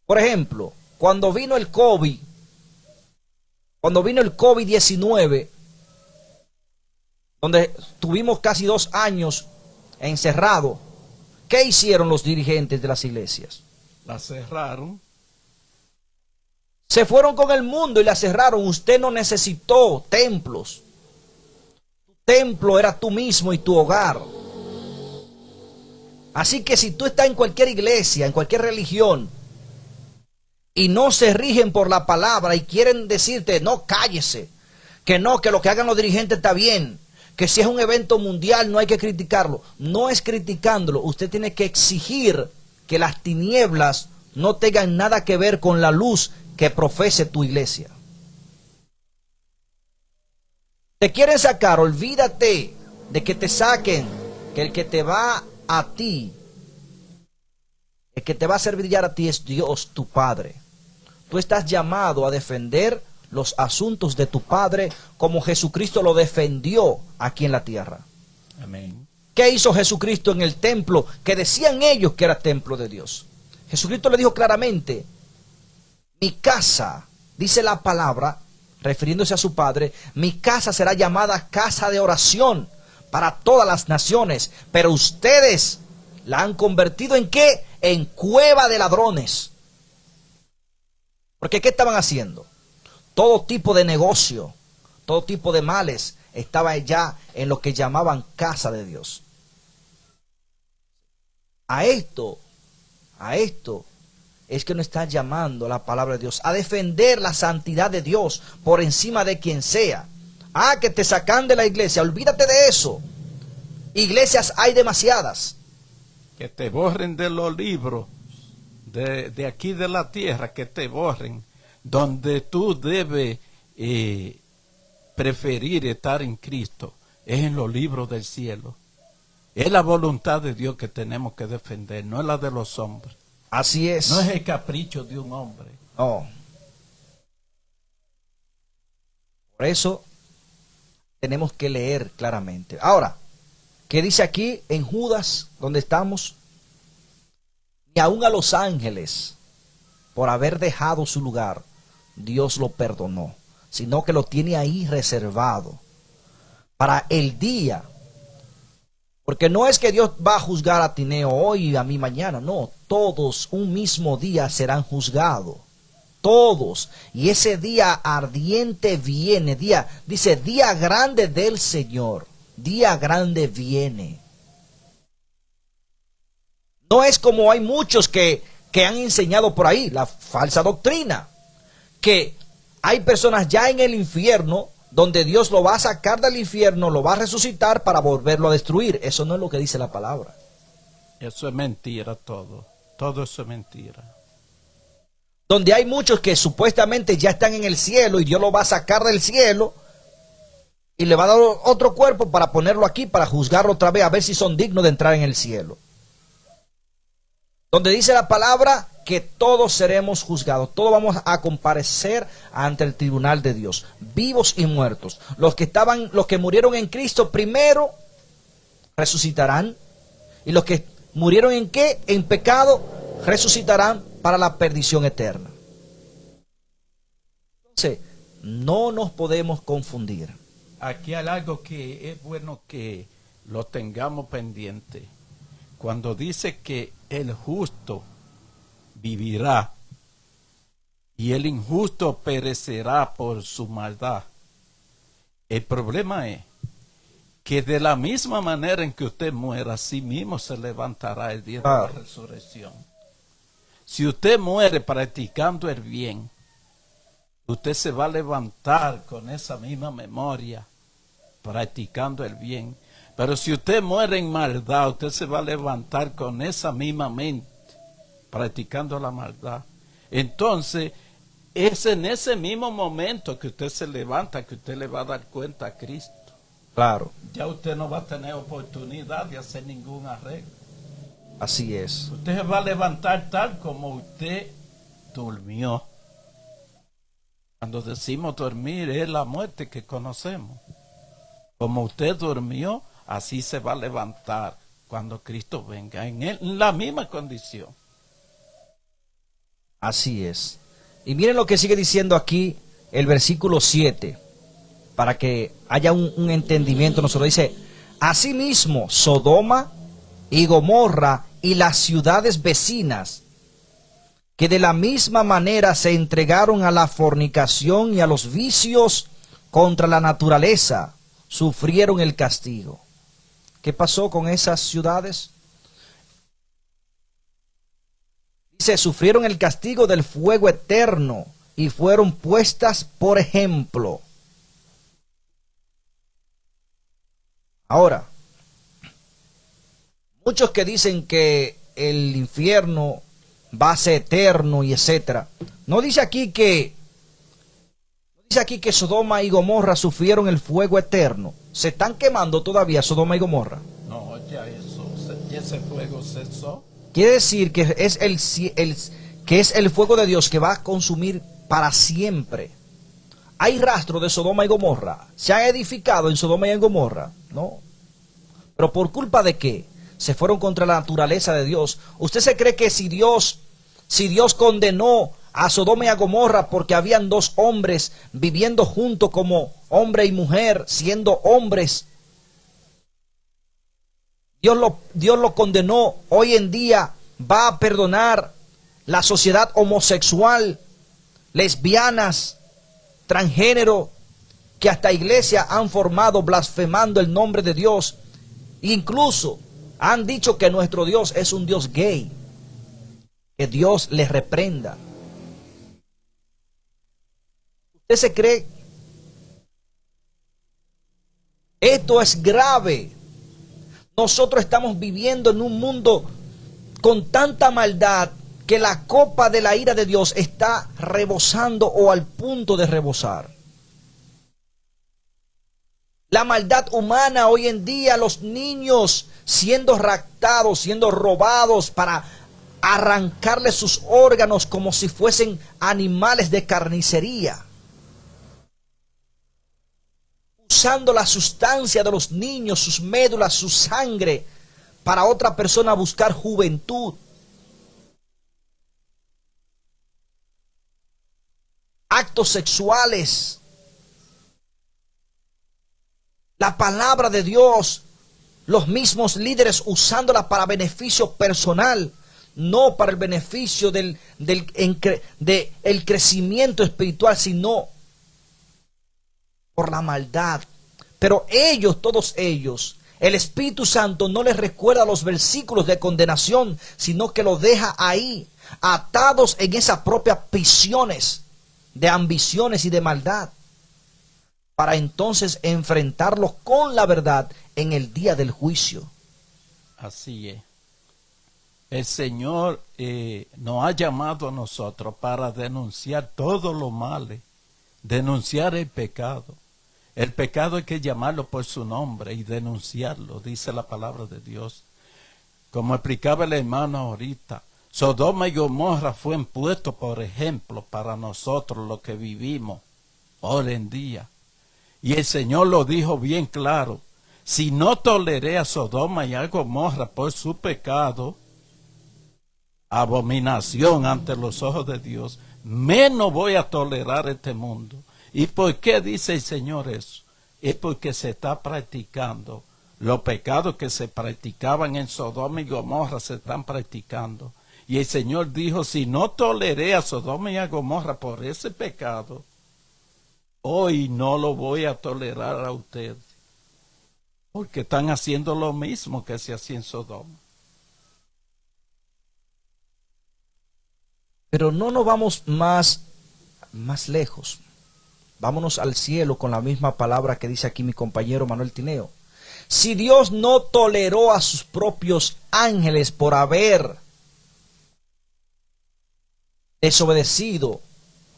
Speaker 1: Por ejemplo, cuando vino el COVID-19, donde tuvimos casi 2 años encerrados, ¿qué hicieron los dirigentes de las iglesias?
Speaker 2: La cerraron.
Speaker 1: Se fueron con el mundo y la cerraron. Usted no necesitó templos. Tu templo era tú mismo y tu hogar. Así que si tú estás en cualquier iglesia, en cualquier religión, y no se rigen por la palabra y quieren decirte, no, cállese, que no, que lo que hagan los dirigentes está bien, que si es un evento mundial no hay que criticarlo. No es criticándolo, usted tiene que exigir que las tinieblas no tengan nada que ver con la luz que profese tu iglesia. Te quieren sacar, olvídate de que te saquen, que el que te va a ti, el que te va a hacer brillar a ti es Dios, tu Padre. Tú estás llamado a defender los asuntos de tu Padre como Jesucristo lo defendió aquí en la tierra.
Speaker 2: Amén.
Speaker 1: ¿Qué hizo Jesucristo en el templo que decían ellos que era templo de Dios? Jesucristo le dijo claramente, mi casa, dice la palabra, refiriéndose a su Padre, mi casa será llamada casa de oración para todas las naciones, pero ustedes la han convertido ¿en qué? En cueva de ladrones. Porque ¿qué estaban haciendo? Todo tipo de negocio, todo tipo de males estaba ya en lo que llamaban casa de Dios. A esto es que nos está llamando la palabra de Dios, a defender la santidad de Dios por encima de quien sea. Ah, que te sacan de la iglesia, olvídate de eso. Iglesias hay demasiadas.
Speaker 2: Que te borren de los libros de aquí de la tierra, que te borren, donde tú debes preferir estar en Cristo, es en los libros del cielo. Es la voluntad de Dios que tenemos que defender, no es la de los hombres.
Speaker 1: Así es.
Speaker 2: No es el capricho de un hombre.
Speaker 1: No. Por eso tenemos que leer claramente. Ahora, ¿qué dice aquí en Judas, donde estamos? Ni aun a los ángeles, por haber dejado su lugar, Dios lo perdonó, sino que lo tiene ahí reservado para el día. Porque no es que Dios va a juzgar a Tineo hoy y a mí mañana, no, todos un mismo día serán juzgados, todos, y ese día ardiente viene, dice, día grande del Señor, día grande viene. No es como hay muchos que han enseñado por ahí, la falsa doctrina, que hay personas ya en el infierno, donde Dios lo va a sacar del infierno, lo va a resucitar para volverlo a destruir. Eso no es lo que dice la palabra.
Speaker 2: Eso es mentira todo. Todo eso es mentira.
Speaker 1: Donde hay muchos que supuestamente ya están en el cielo y Dios lo va a sacar del cielo y le va a dar otro cuerpo para ponerlo aquí, para juzgarlo otra vez, a ver si son dignos de entrar en el cielo. Donde dice la palabra que todos seremos juzgados, todos vamos a comparecer ante el tribunal de Dios, vivos y muertos. Los que murieron en Cristo primero resucitarán, y los que murieron en ¿qué? En pecado, resucitarán para la perdición eterna. Entonces, no nos podemos confundir.
Speaker 2: Aquí hay algo que es bueno que lo tengamos pendiente. Cuando dice que el justo vivirá y el injusto perecerá por su maldad. El problema es que de la misma manera en que usted muera, así mismo se levantará el día de la resurrección. Si usted muere practicando el bien, usted se va a levantar con esa misma memoria, practicando el bien. Pero si usted muere en maldad, usted se va a levantar con esa misma mente, practicando la maldad. Entonces, es en ese mismo momento que usted se levanta, que usted le va a dar cuenta a Cristo.
Speaker 1: Claro.
Speaker 2: Ya usted no va a tener oportunidad de hacer ningún arreglo.
Speaker 1: Así es.
Speaker 2: Usted se va a levantar tal como usted durmió. Cuando decimos dormir, es la muerte que conocemos. Como usted durmió, así se va a levantar cuando Cristo venga, en la misma condición.
Speaker 1: Así es. Y miren lo que sigue diciendo aquí el versículo 7, para que haya un entendimiento. Nosotros dice, asimismo, Sodoma y Gomorra y las ciudades vecinas, que de la misma manera se entregaron a la fornicación y a los vicios contra la naturaleza, sufrieron el castigo. ¿Qué pasó con esas ciudades? Dice, sufrieron el castigo del fuego eterno y fueron puestas por ejemplo. Ahora, muchos que dicen que el infierno va a ser eterno y etcétera, no dice aquí que Sodoma y Gomorra sufrieron el fuego eterno. ¿Se están quemando todavía Sodoma y Gomorra?
Speaker 2: No, ya ese fuego cesó.
Speaker 1: Quiere decir que es el fuego de Dios que va a consumir para siempre. ¿Hay rastro de Sodoma y Gomorra? ¿Se ha edificado en Sodoma y en Gomorra? No. ¿Pero por culpa de qué? Se fueron contra la naturaleza de Dios. ¿Usted se cree que si Dios condenó a Sodoma y a Gomorra porque habían dos hombres viviendo juntos como hombre y mujer, siendo hombres, Dios lo condenó? Hoy en día va a perdonar la sociedad homosexual, lesbianas, transgénero, que hasta iglesias han formado blasfemando el nombre de Dios. Incluso han dicho que nuestro Dios es un Dios gay. Que Dios les reprenda. ¿Usted se cree? Esto es grave. Nosotros estamos viviendo en un mundo con tanta maldad que la copa de la ira de Dios está rebosando o al punto de rebosar. La maldad humana hoy en día, los niños siendo raptados, siendo robados para arrancarles sus órganos como si fuesen animales de carnicería. Usando la sustancia de los niños, sus médulas, su sangre, para otra persona buscar juventud. Actos sexuales. La palabra de Dios, los mismos líderes usándola para beneficio personal, no para el beneficio del crecimiento espiritual, sino por la maldad. Pero ellos, todos ellos, el Espíritu Santo no les recuerda los versículos de condenación, sino que los deja ahí, atados en esas propias prisiones de ambiciones y de maldad, para entonces enfrentarlos con la verdad en el día del juicio.
Speaker 2: Así es. El Señor nos ha llamado a nosotros para denunciar todo lo malo, denunciar el pecado. El pecado hay que llamarlo por su nombre y denunciarlo, dice la palabra de Dios. Como explicaba el hermano ahorita, Sodoma y Gomorra fue puesto por ejemplo para nosotros los que vivimos hoy en día. Y el Señor lo dijo bien claro: si no toleré a Sodoma y a Gomorra por su pecado, abominación ante los ojos de Dios, menos voy a tolerar este mundo. ¿Y por qué dice el Señor eso? Es porque se está practicando. Los pecados que se practicaban en Sodoma y Gomorra se están practicando. Y el Señor dijo: si no toleré a Sodoma y a Gomorra por ese pecado, hoy no lo voy a tolerar a ustedes. Porque están haciendo lo mismo que se hacía en Sodoma.
Speaker 1: Pero no nos vamos más lejos. Vámonos al cielo con la misma palabra que dice aquí mi compañero Manuel Tineo. Si Dios no toleró a sus propios ángeles por haber desobedecido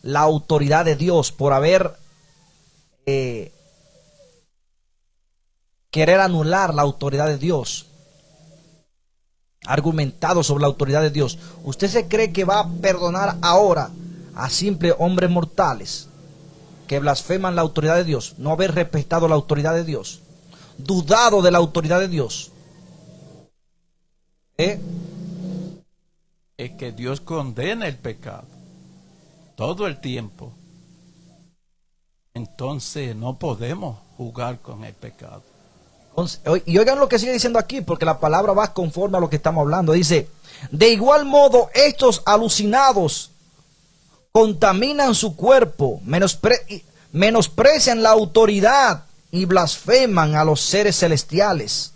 Speaker 1: la autoridad de Dios, por haber querer anular la autoridad de Dios, argumentado sobre la autoridad de Dios, ¿usted se cree que va a perdonar ahora a simples hombres mortales que blasfeman la autoridad de Dios, no haber respetado la autoridad de Dios, dudado de la autoridad de Dios?
Speaker 2: Es que Dios condena el pecado todo el tiempo. Entonces no podemos jugar con el pecado.
Speaker 1: Y oigan lo que sigue diciendo aquí, porque la palabra va conforme a lo que estamos hablando. Dice: de igual modo estos alucinados contaminan su cuerpo, menosprecian la autoridad y blasfeman a los seres celestiales.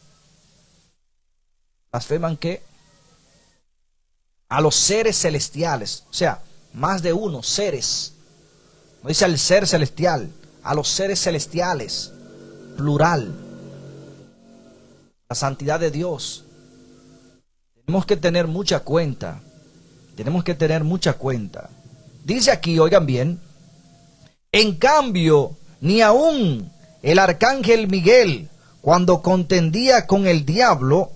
Speaker 1: ¿Blasfeman qué? A los seres celestiales. O sea, más de uno, seres. No dice al ser celestial, a los seres celestiales, plural. La santidad de Dios. Tenemos que tener mucha cuenta. Tenemos que tener mucha cuenta. Dice aquí, oigan bien: en cambio, ni aun el arcángel Miguel, cuando contendía con el diablo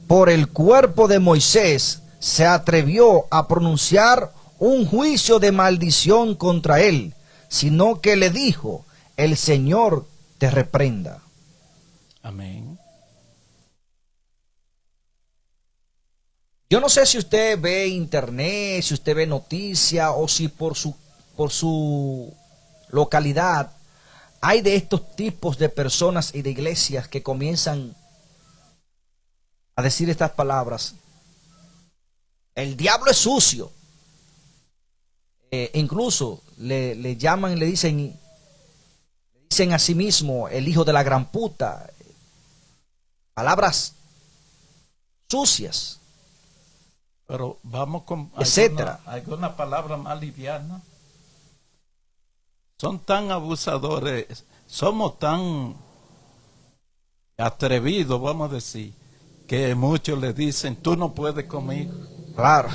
Speaker 1: por el cuerpo de Moisés, se atrevió a pronunciar un juicio de maldición contra él, sino que le dijo: el Señor te reprenda.
Speaker 2: Amén.
Speaker 1: Yo no sé si usted ve internet, si usted ve noticias, o si por su localidad hay de estos tipos de personas y de iglesias que comienzan a decir estas palabras: el diablo es sucio. Incluso le llaman y le dicen Dicen asimismo el hijo de la gran puta, palabras sucias,
Speaker 2: Pero vamos con
Speaker 1: etcétera.
Speaker 2: alguna palabra más liviana. Son tan abusadores, somos tan atrevidos, vamos a decir, que muchos le dicen, tú no puedes conmigo.
Speaker 1: Claro.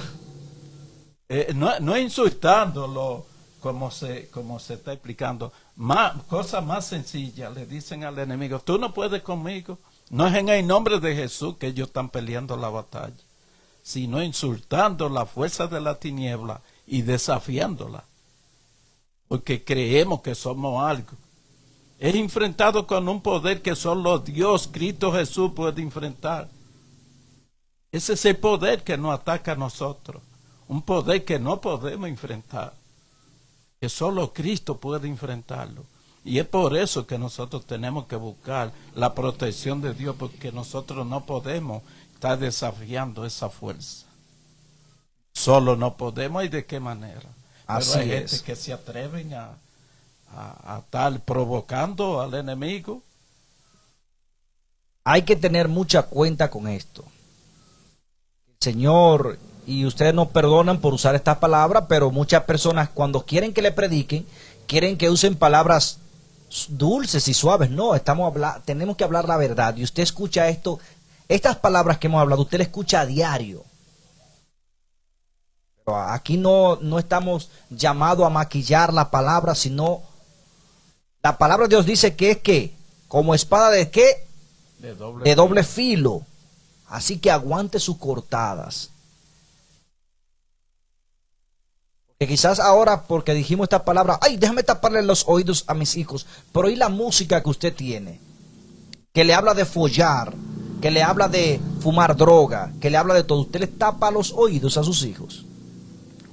Speaker 2: No es insultándolo como se está explicando. Cosa más sencilla, le dicen al enemigo, tú no puedes conmigo. No es en el nombre de Jesús que ellos están peleando la batalla, sino insultando la fuerza de la tiniebla y desafiándola, porque creemos que somos algo. Es enfrentado con un poder que solo Dios, Cristo Jesús, puede enfrentar. Ese es el poder que nos ataca a nosotros, un poder que no podemos enfrentar, que solo Cristo puede enfrentarlo. Y es por eso que nosotros tenemos que buscar la protección de Dios, porque nosotros no podemos estar desafiando esa fuerza. Solo no podemos, ¿y de qué manera?
Speaker 1: Así
Speaker 2: Pero hay
Speaker 1: es.
Speaker 2: gente que se atreven a estar provocando al enemigo.
Speaker 1: Hay que tener mucha cuenta con esto. El Señor, y ustedes nos perdonan por usar estas palabras, pero muchas personas cuando quieren que le prediquen, quieren que usen palabras dulces y suaves. No, tenemos que hablar la verdad. Y usted escucha esto, estas palabras que hemos hablado, usted las escucha a diario. Pero aquí no estamos llamados a maquillar la palabra, sino la palabra de Dios dice que es que, como espada de qué, de doble filo. Así que aguante sus cortadas. Que quizás ahora, porque dijimos esta palabra, ay, déjame taparle los oídos a mis hijos, pero ¿y la música que usted tiene? Que le habla de follar, que le habla de fumar droga, que le habla de todo. Usted le tapa los oídos a sus hijos.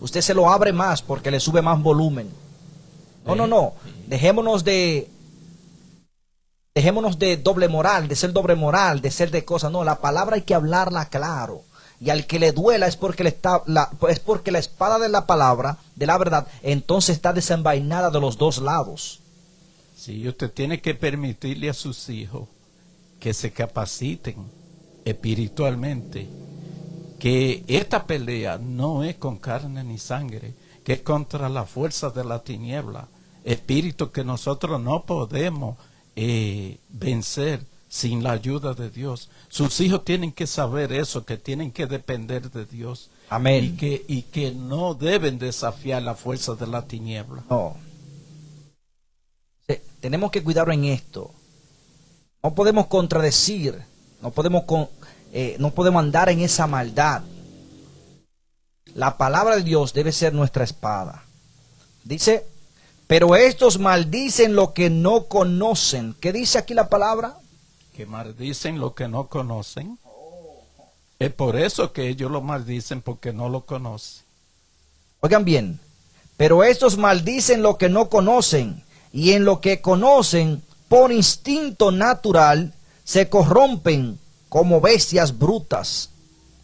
Speaker 1: Usted se lo abre más porque le sube más volumen. No. Dejémonos de doble moral, de ser doble moral, de ser de cosas. No, la palabra hay que hablarla claro. Y al que le duela es porque la espada de la palabra, de la verdad, entonces está desenvainada de los dos lados.
Speaker 2: Sí, usted tiene que permitirle a sus hijos que se capaciten espiritualmente, que esta pelea no es con carne ni sangre, que es contra la fuerza de la tiniebla, espíritu que nosotros no podemos vencer sin la ayuda de Dios. Sus hijos tienen que saber eso, que tienen que depender de Dios.
Speaker 1: Amén.
Speaker 2: Y que no deben desafiar la fuerza de la tiniebla.
Speaker 1: No. Tenemos que cuidar en esto. No podemos contradecir, no podemos andar en esa maldad. La palabra de Dios debe ser nuestra espada. Dice, pero estos maldicen lo que no conocen. ¿Qué dice aquí la palabra?
Speaker 2: Que maldicen lo que no conocen. Es por eso que ellos lo maldicen, porque no lo conocen.
Speaker 1: Oigan bien, pero estos maldicen lo que no conocen, y en lo que conocen, por instinto natural, se corrompen como bestias brutas.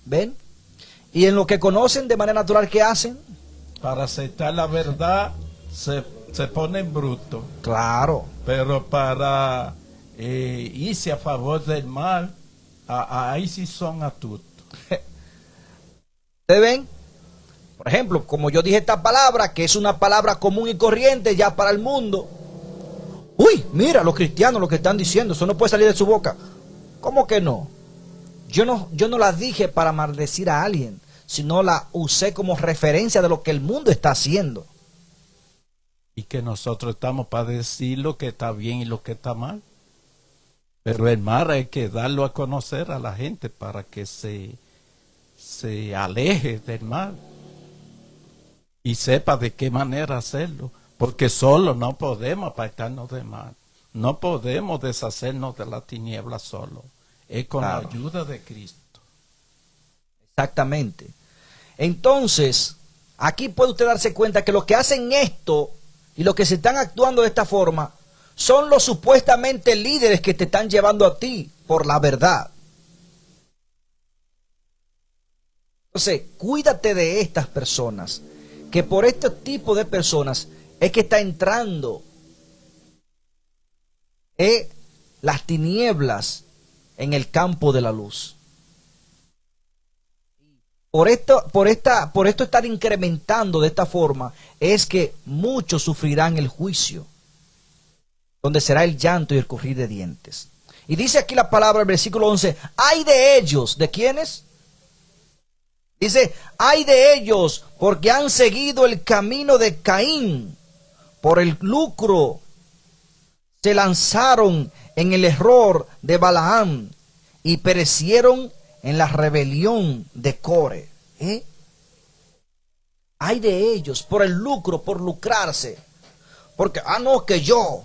Speaker 1: ¿Ven? Y en lo que conocen de manera natural, ¿qué hacen?
Speaker 2: Para aceptar la verdad, se ponen brutos.
Speaker 1: Claro.
Speaker 2: Pero para irse a favor del mal, ahí sí son astutos.
Speaker 1: ¿Ustedes ven? Por ejemplo, como yo dije esta palabra, que es una palabra común y corriente ya para el mundo. Uy, mira, los cristianos lo que están diciendo, eso no puede salir de su boca. ¿Cómo que no? Yo no la dije para maldecir a alguien, sino la usé como referencia de lo que el mundo está haciendo.
Speaker 2: Y que nosotros estamos para decir lo que está bien y lo que está mal. Pero el mal hay que darlo a conocer a la gente para que se aleje del mal y sepa de qué manera hacerlo. Porque solo no podemos apartarnos del mal. No podemos deshacernos de la tiniebla solo. Es con la ayuda de Cristo.
Speaker 1: Exactamente. Entonces, aquí puede usted darse cuenta que los que hacen esto y los que se están actuando de esta forma son los supuestamente líderes que te están llevando a ti por la verdad. Entonces, cuídate de estas personas, que por este tipo de personas es que está entrando las tinieblas en el campo de la luz. Por esto estar incrementando de esta forma es que muchos sufrirán el juicio, donde será el llanto y el crujir de dientes. Y dice aquí la palabra, el versículo 11, ¡ay de ellos! ¿De quiénes? Dice, ¡ay de ellos! Porque han seguido el camino de Caín. Por el lucro se lanzaron en el error de Balaam y perecieron en la rebelión de Core. Hay de ellos por el lucro, por lucrarse. Porque, no, que yo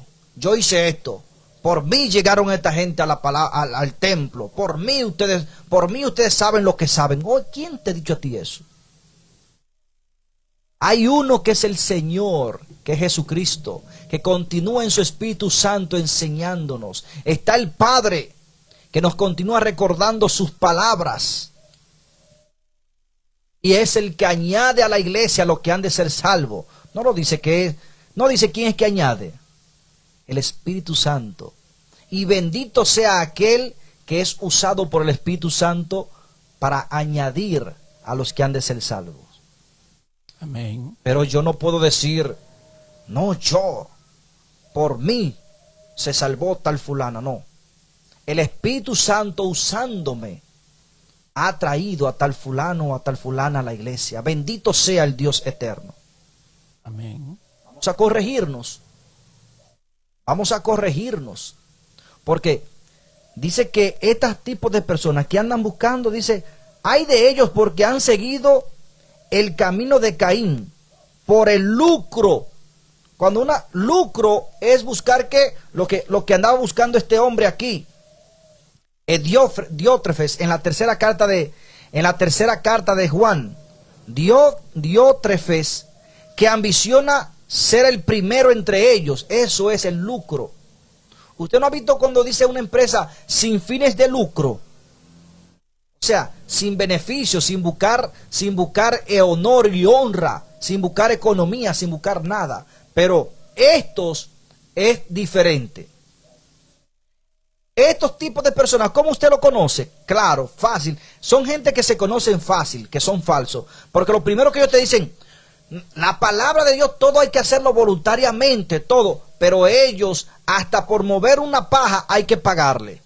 Speaker 1: hice esto. Por mí llegaron esta gente a al templo. Por mí ustedes saben lo que saben. ¿Quién te ha dicho a ti eso? Hay uno que es el Señor, que es Jesucristo, que continúa en su Espíritu Santo enseñándonos. Está el Padre, que nos continúa recordando sus palabras. Y es el que añade a la iglesia lo que han de ser salvos. No dice quién es que añade. El Espíritu Santo. Y bendito sea aquel que es usado por el Espíritu Santo para añadir a los que han de ser salvos.
Speaker 2: Amén.
Speaker 1: Pero yo no puedo decir, por mí se salvó tal fulano. No. El Espíritu Santo usándome ha traído a tal fulano o a tal fulana a la iglesia. Bendito sea el Dios eterno.
Speaker 2: Amén.
Speaker 1: Vamos a corregirnos. Vamos a corregirnos. Porque dice que estos tipos de personas que andan buscando, dice, hay de ellos porque han seguido el camino de Caín por el lucro. Cuando lucro es buscar lo que andaba buscando este hombre aquí. Diótrefes en la tercera carta de Juan. Diótrefes, que ambiciona ser el primero entre ellos. Eso es el lucro. ¿Usted no ha visto cuando dice una empresa sin fines de lucro? O sea, sin beneficio, sin buscar honor y honra, sin buscar economía, sin buscar nada. Pero estos es diferente. Estos tipos de personas, ¿cómo usted lo conoce? Claro, fácil. Son gente que se conocen fácil, que son falsos. Porque lo primero que ellos te dicen, la palabra de Dios, todo hay que hacerlo voluntariamente, todo. Pero ellos, hasta por mover una paja, hay que pagarle.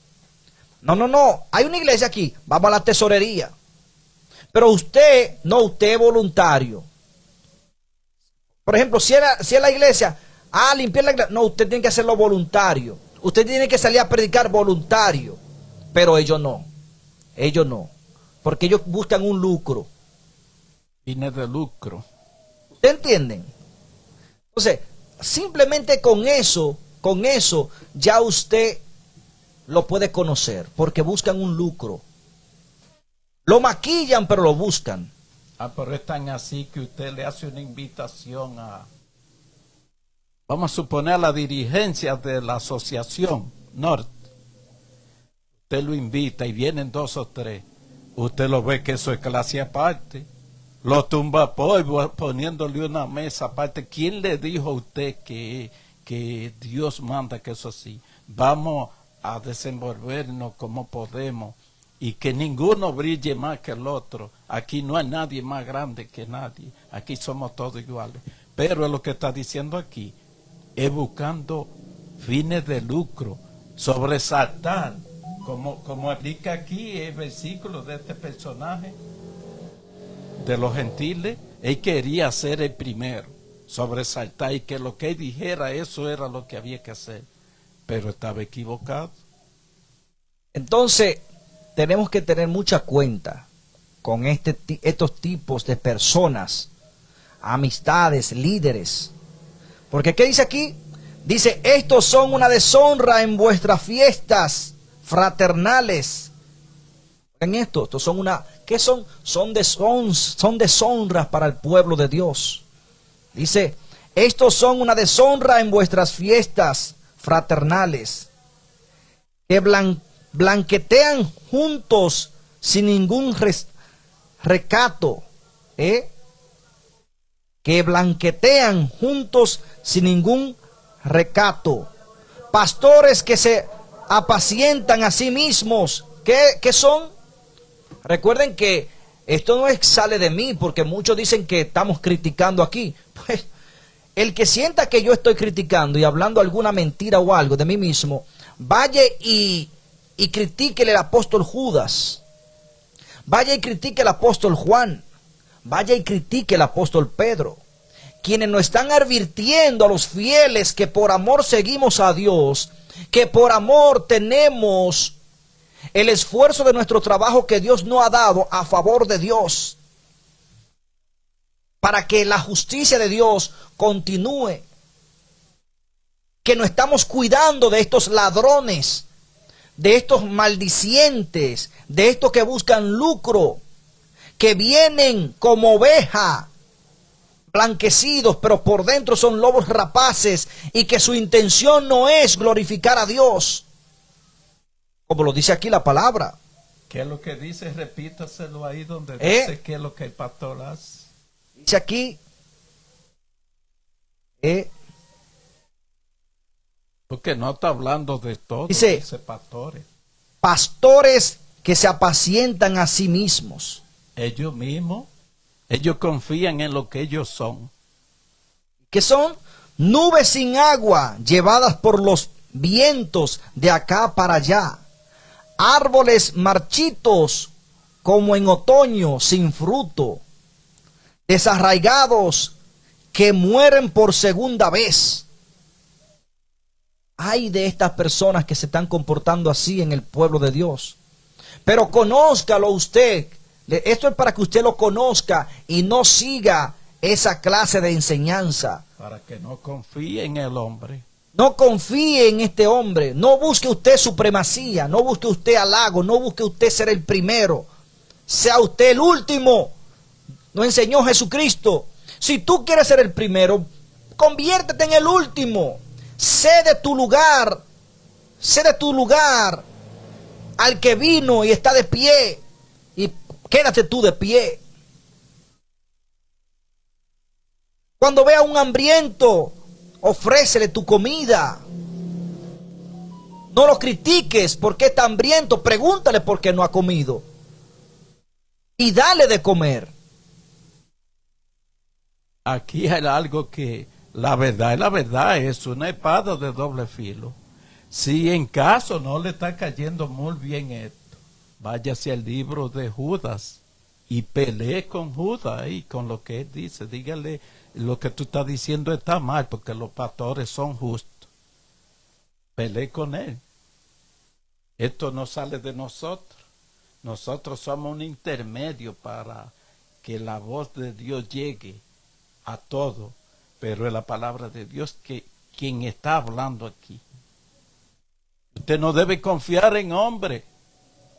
Speaker 1: No. Hay una iglesia aquí, vamos a la tesorería. Pero usted es voluntario. Por ejemplo, si es la iglesia, limpiar la iglesia. No, usted tiene que hacerlo voluntario. Usted tiene que salir a predicar voluntario. Pero ellos no. Porque ellos buscan un lucro.
Speaker 2: Fines de lucro.
Speaker 1: ¿Ustedes entienden? Entonces, simplemente con eso ya usted lo puede conocer. Porque buscan un lucro. Lo maquillan, pero lo buscan.
Speaker 2: Pero es tan así que usted le hace una invitación vamos a suponer, a la dirigencia de la asociación Norte. Usted lo invita y vienen 2 o 3. Usted lo ve que eso es clase aparte. Lo tumba polvo poniéndole una mesa aparte. ¿Quién le dijo a usted que Dios manda que eso así? Vamos a desenvolvernos como podemos y que ninguno brille más que el otro. Aquí no hay nadie más grande que nadie. Aquí somos todos iguales. Pero es lo que está diciendo aquí. Es buscando fines de lucro, sobresaltar, como explica aquí el versículo de este personaje de los gentiles. Él quería ser el primero, sobresaltar, y que lo que él dijera, eso era lo que había que hacer, pero estaba equivocado.
Speaker 1: Entonces tenemos que tener mucha cuenta con estos tipos de personas, amistades, líderes. Porque ¿qué dice aquí? Dice, estos son una deshonra en vuestras fiestas fraternales. En esto, estos son ¿qué son? Son deshonras para el pueblo de Dios. Dice, estos son una deshonra en vuestras fiestas fraternales, que blanquetean juntos sin ningún recato, que blanquetean juntos sin ningún recato, Pastores que se apacientan a sí mismos. ¿Qué son? Recuerden que esto no sale de mí, porque muchos dicen que estamos criticando aquí. Pues el que sienta que yo estoy criticando y hablando alguna mentira o algo de mí mismo, vaya y critique el apóstol Judas. Vaya y critique el apóstol Juan. Vaya y critique el apóstol Pedro. Quienes nos están advirtiendo a los fieles que por amor seguimos a Dios, que por amor tenemos el esfuerzo de nuestro trabajo que Dios nos ha dado a favor de Dios, para que la justicia de Dios continúe, que nos estamos cuidando de estos ladrones, de estos maldicientes, de estos que buscan lucro, que vienen como oveja, blanquecidos, pero por dentro son lobos rapaces, y que su intención no es glorificar a Dios, como lo dice aquí la palabra.
Speaker 2: ¿Qué es lo que dice? Repítaselo ahí donde dice qué es lo que el pastor hace.
Speaker 1: Dice aquí,
Speaker 2: porque no está hablando de todo,
Speaker 1: dice
Speaker 2: pastores.
Speaker 1: Pastores que se apacientan a sí mismos.
Speaker 2: Ellos mismos, ellos confían en lo que ellos son.
Speaker 1: Que son nubes sin agua llevadas por los vientos de acá para allá. Árboles marchitos como en otoño sin fruto. Desarraigados que mueren por segunda vez. Ay de estas personas que se están comportando así en el pueblo de Dios. Pero conózcalo usted. Esto es para que usted lo conozca y no siga esa clase de enseñanza.
Speaker 2: Para que no confíe en el hombre.
Speaker 1: No confíe en este hombre. No busque usted supremacía. No busque usted halago. No busque usted ser el primero. Sea usted el último. Nos enseñó Jesucristo. Si tú quieres ser el primero, conviértete en el último. Sé de tu lugar. Sé de tu lugar al que vino y está de pie. Y quédate tú de pie. Cuando vea a un hambriento, ofrécele tu comida. No lo critiques porque está hambriento. Pregúntale por qué no ha comido. Y dale de comer.
Speaker 2: Aquí hay algo que la verdad es una espada de doble filo. Si en caso no le está cayendo muy bien esto, váyase al libro de Judas y pelee con Judas y con lo que él dice. Dígale, lo que tú estás diciendo está mal porque los pastores son justos. Pelee con él. Esto no sale de nosotros. Nosotros somos un intermedio para que la voz de Dios llegue a todo. Pero es la palabra de Dios que quien está hablando aquí. Usted no debe confiar en hombre.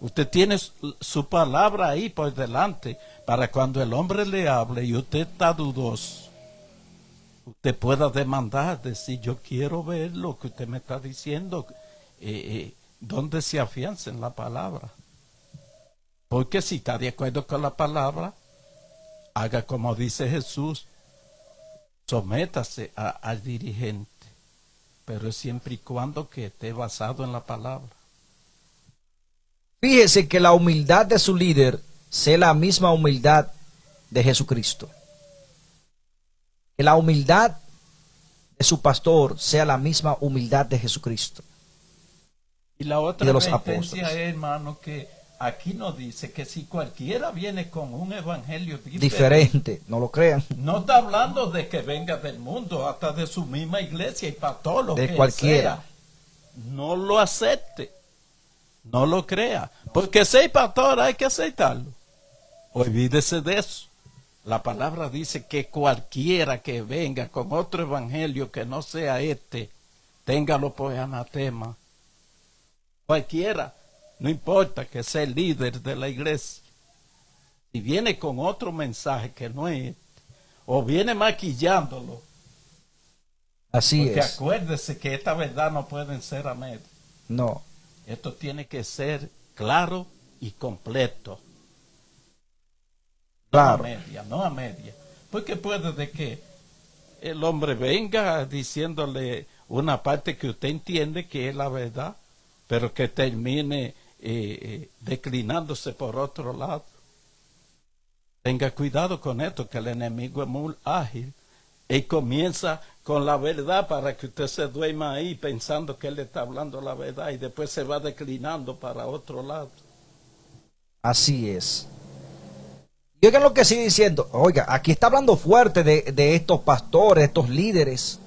Speaker 2: Usted tiene su palabra ahí por delante para cuando el hombre le hable y usted está dudoso, usted pueda demandar, decir yo quiero ver lo que usted me está diciendo, donde se afianza en la palabra. Porque si está de acuerdo con la palabra, haga como dice Jesús, sométase al dirigente, pero siempre y cuando que esté basado en la palabra.
Speaker 1: Fíjese que la humildad de su líder sea la misma humildad de Jesucristo. Que la humildad de su pastor sea la misma humildad de Jesucristo.
Speaker 2: Y la otra
Speaker 1: y de los
Speaker 2: advertencia
Speaker 1: apóstoles.
Speaker 2: es, hermano, que aquí nos dice que si cualquiera viene con un evangelio
Speaker 1: Diferente, no lo crean.
Speaker 2: no está hablando de que venga del mundo, hasta de su misma iglesia y para todo lo
Speaker 1: De
Speaker 2: que
Speaker 1: cualquiera.
Speaker 2: sea. No lo acepte, no lo crea, porque si hay pastor hay que aceptarlo. Olvídese de eso. La palabra dice que cualquiera que venga con otro evangelio que no sea este, téngalo por anatema. Cualquiera, no importa que sea el líder de la iglesia. Si viene con otro mensaje que no es este, o viene maquillándolo.
Speaker 1: Así
Speaker 2: Porque
Speaker 1: es.
Speaker 2: acuérdese que esta verdad no pueden ser a medias.
Speaker 1: No.
Speaker 2: Esto tiene que ser claro y completo.
Speaker 1: Claro.
Speaker 2: No a media. Porque puede de que el hombre venga diciéndole una parte que usted entiende que es la verdad, pero que termine declinándose por otro lado. Tenga cuidado con esto, que el enemigo es muy ágil. Él comienza con la verdad para que usted se duerma ahí pensando que él está hablando la verdad y después se va declinando para otro lado.
Speaker 1: Así es. Y oigan lo que sigue diciendo. Oiga, aquí está hablando fuerte de estos pastores, estos líderes.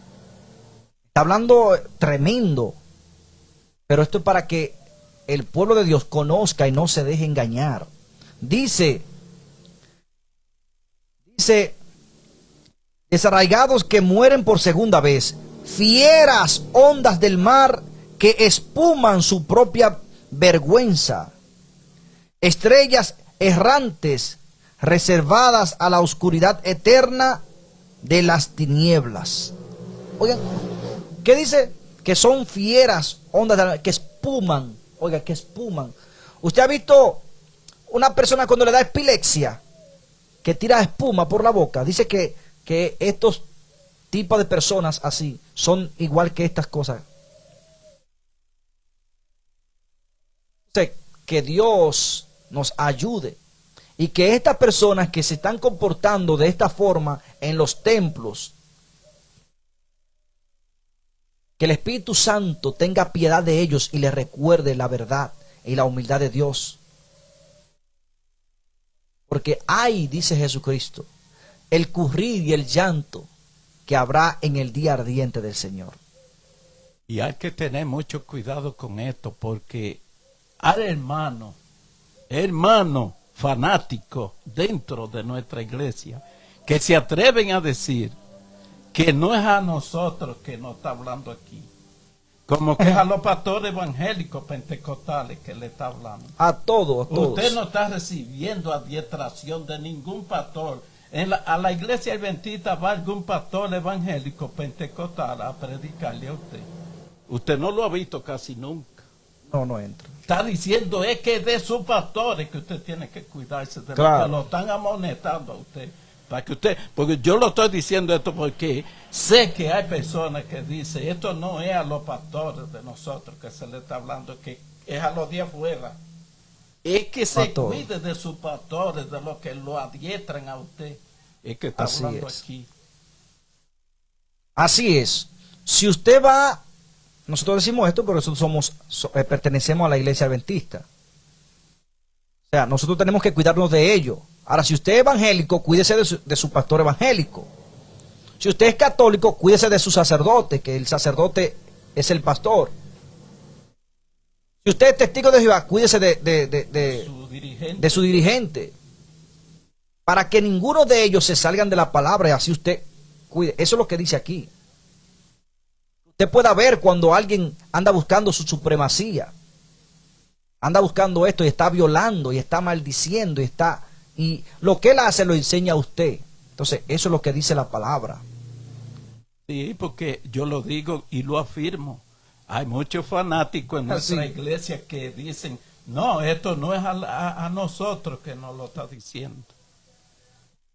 Speaker 1: Está hablando tremendo. Pero esto es para que el pueblo de Dios conozca y no se deje engañar. Dice, desarraigados que mueren por segunda vez, fieras ondas del mar que espuman su propia vergüenza, estrellas errantes reservadas a la oscuridad eterna de las tinieblas. Oigan, ¿qué dice? Que son fieras ondas del mar, que espuman. Oiga, que espuman. ¿Usted ha visto una persona cuando le da epilepsia que tira espuma por la boca? Dice que estos tipos de personas así son igual que estas cosas. Que Dios nos ayude y que estas personas que se están comportando de esta forma en los templos, que el Espíritu Santo tenga piedad de ellos y les recuerde la verdad y la humildad de Dios. Porque hay, dice Jesucristo, el currir y el llanto que habrá en el día ardiente del Señor.
Speaker 2: Y hay que tener mucho cuidado con esto, porque hay hermanos fanáticos dentro de nuestra iglesia que se atreven a decir que no es a nosotros que nos está hablando aquí, como que es a los pastores evangélicos pentecostales que le está hablando.
Speaker 1: A todos.
Speaker 2: Usted no está recibiendo adiestración de ningún pastor. A la iglesia adventista va algún pastor evangélico pentecostal a predicarle a usted. Usted no lo ha visto casi nunca.
Speaker 1: No entra.
Speaker 2: Está diciendo es que de sus pastores que usted tiene que cuidarse de
Speaker 1: claro.
Speaker 2: Lo que lo están amonestando a usted. Para que usted, porque yo lo estoy diciendo esto porque sé que hay personas que dicen, esto no es a los pastores de nosotros que se le está hablando, que es a los de afuera. Es que se cuide de sus pastores, de los que lo adiestran a usted. Es que está hablando aquí.
Speaker 1: Así es. Si usted va, nosotros decimos esto porque nosotros pertenecemos a la iglesia adventista. O sea, nosotros tenemos que cuidarnos de ello. Ahora, si usted es evangélico, cuídese de su pastor evangélico. Si usted es católico, cuídese de su sacerdote, que el sacerdote es el pastor. Si usted es testigo de Jehová, cuídese de su dirigente. Para que ninguno de ellos se salgan de la palabra y así usted cuide. Eso es lo que dice aquí. Usted pueda ver cuando alguien anda buscando su supremacía. Anda buscando esto y está violando y está maldiciendo y lo que él hace lo enseña a usted. Entonces, eso es lo que dice la palabra.
Speaker 2: Sí, porque yo lo digo y lo afirmo. Hay muchos fanáticos en nuestra iglesia que dicen, no, esto no es a nosotros que nos lo está diciendo.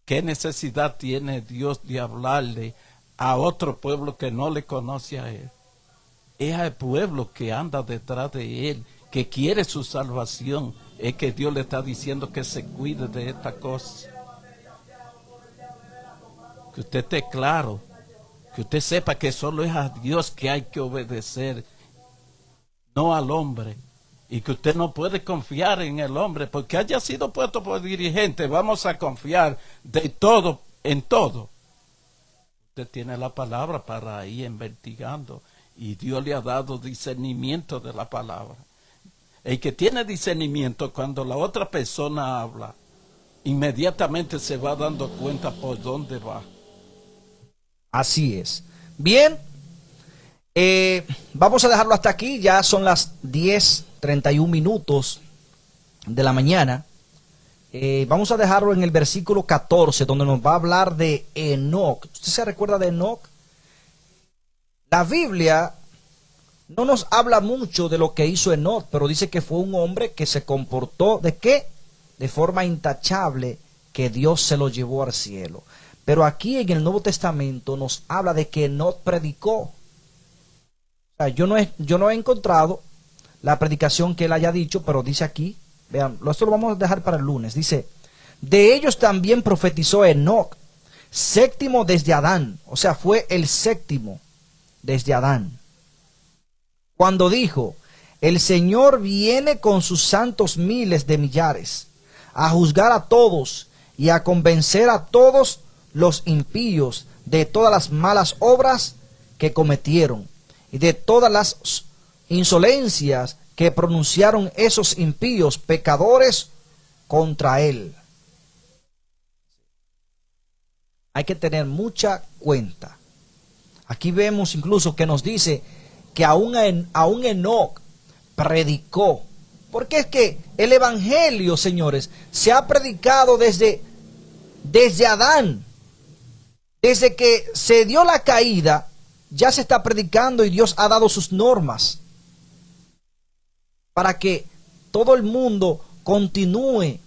Speaker 2: ¿Qué necesidad tiene Dios de hablarle a otro pueblo que no le conoce a Él? Es al pueblo que anda detrás de Él, que quiere su salvación. Es que Dios le está diciendo que se cuide de esta cosa. Que usted esté claro. Que usted sepa que solo es a Dios que hay que obedecer, no al hombre. Y que usted no puede confiar en el hombre, porque haya sido puesto por dirigente, vamos a confiar de todo, en todo. Usted tiene la palabra para ir investigando, y Dios le ha dado discernimiento de la palabra. El que tiene discernimiento, cuando la otra persona habla, inmediatamente se va dando cuenta por dónde va.
Speaker 1: Así es. Bien, vamos a dejarlo hasta aquí. Ya son las 10:31 de la mañana. Vamos a dejarlo en el versículo 14, donde nos va a hablar de Enoc. ¿Usted se recuerda de Enoc? La Biblia no nos habla mucho de lo que hizo Enoc, pero dice que fue un hombre que se comportó ¿de qué? De forma intachable, que Dios se lo llevó al cielo. Pero aquí en el Nuevo Testamento nos habla de que Enoc predicó. O sea, yo no he encontrado la predicación que él haya dicho, pero dice aquí, vean, esto lo vamos a dejar para el lunes, dice, de ellos también profetizó Enoc, séptimo desde Adán, o sea, fue el séptimo desde Adán, cuando dijo, el Señor viene con sus santos miles de millares, a juzgar a todos y a convencer a todos los impíos de todas las malas obras que cometieron y de todas las insolencias que pronunciaron esos impíos pecadores contra él. Hay que tener mucha cuenta. Aquí vemos incluso que nos dice que aún Enoc predicó. Porque es que el evangelio, señores, se ha predicado desde Adán. Desde que se dio la caída, ya se está predicando y Dios ha dado sus normas para que todo el mundo continúe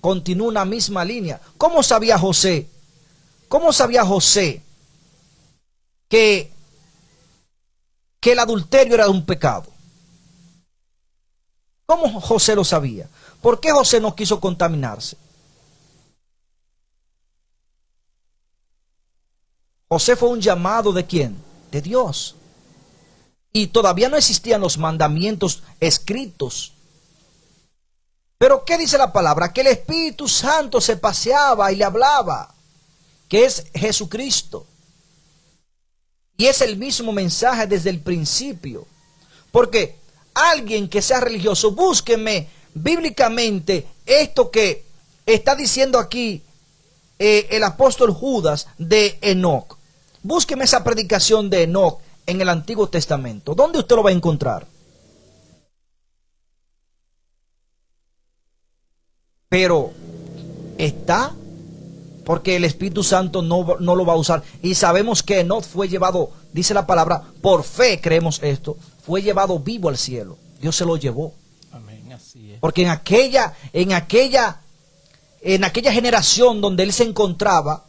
Speaker 1: una misma línea. ¿Cómo sabía José? ¿Cómo sabía José que el adulterio era un pecado? ¿Cómo José lo sabía? ¿Por qué José no quiso contaminarse? José fue un llamado ¿de quién? De Dios. Y todavía no existían los mandamientos escritos. Pero ¿qué dice la palabra? Que el Espíritu Santo se paseaba y le hablaba, que es Jesucristo. Y es el mismo mensaje desde el principio. Porque alguien que sea religioso, búsqueme bíblicamente esto que está diciendo aquí el apóstol Judas de Enoc. Búsqueme esa predicación de Enoc en el Antiguo Testamento. ¿Dónde usted lo va a encontrar? Pero está, porque el Espíritu Santo no lo va a usar. Y sabemos que Enoc fue llevado, dice la palabra, por fe creemos esto, fue llevado vivo al cielo. Dios se lo llevó.
Speaker 2: Amén, así es.
Speaker 1: Porque en aquella generación donde él se encontraba,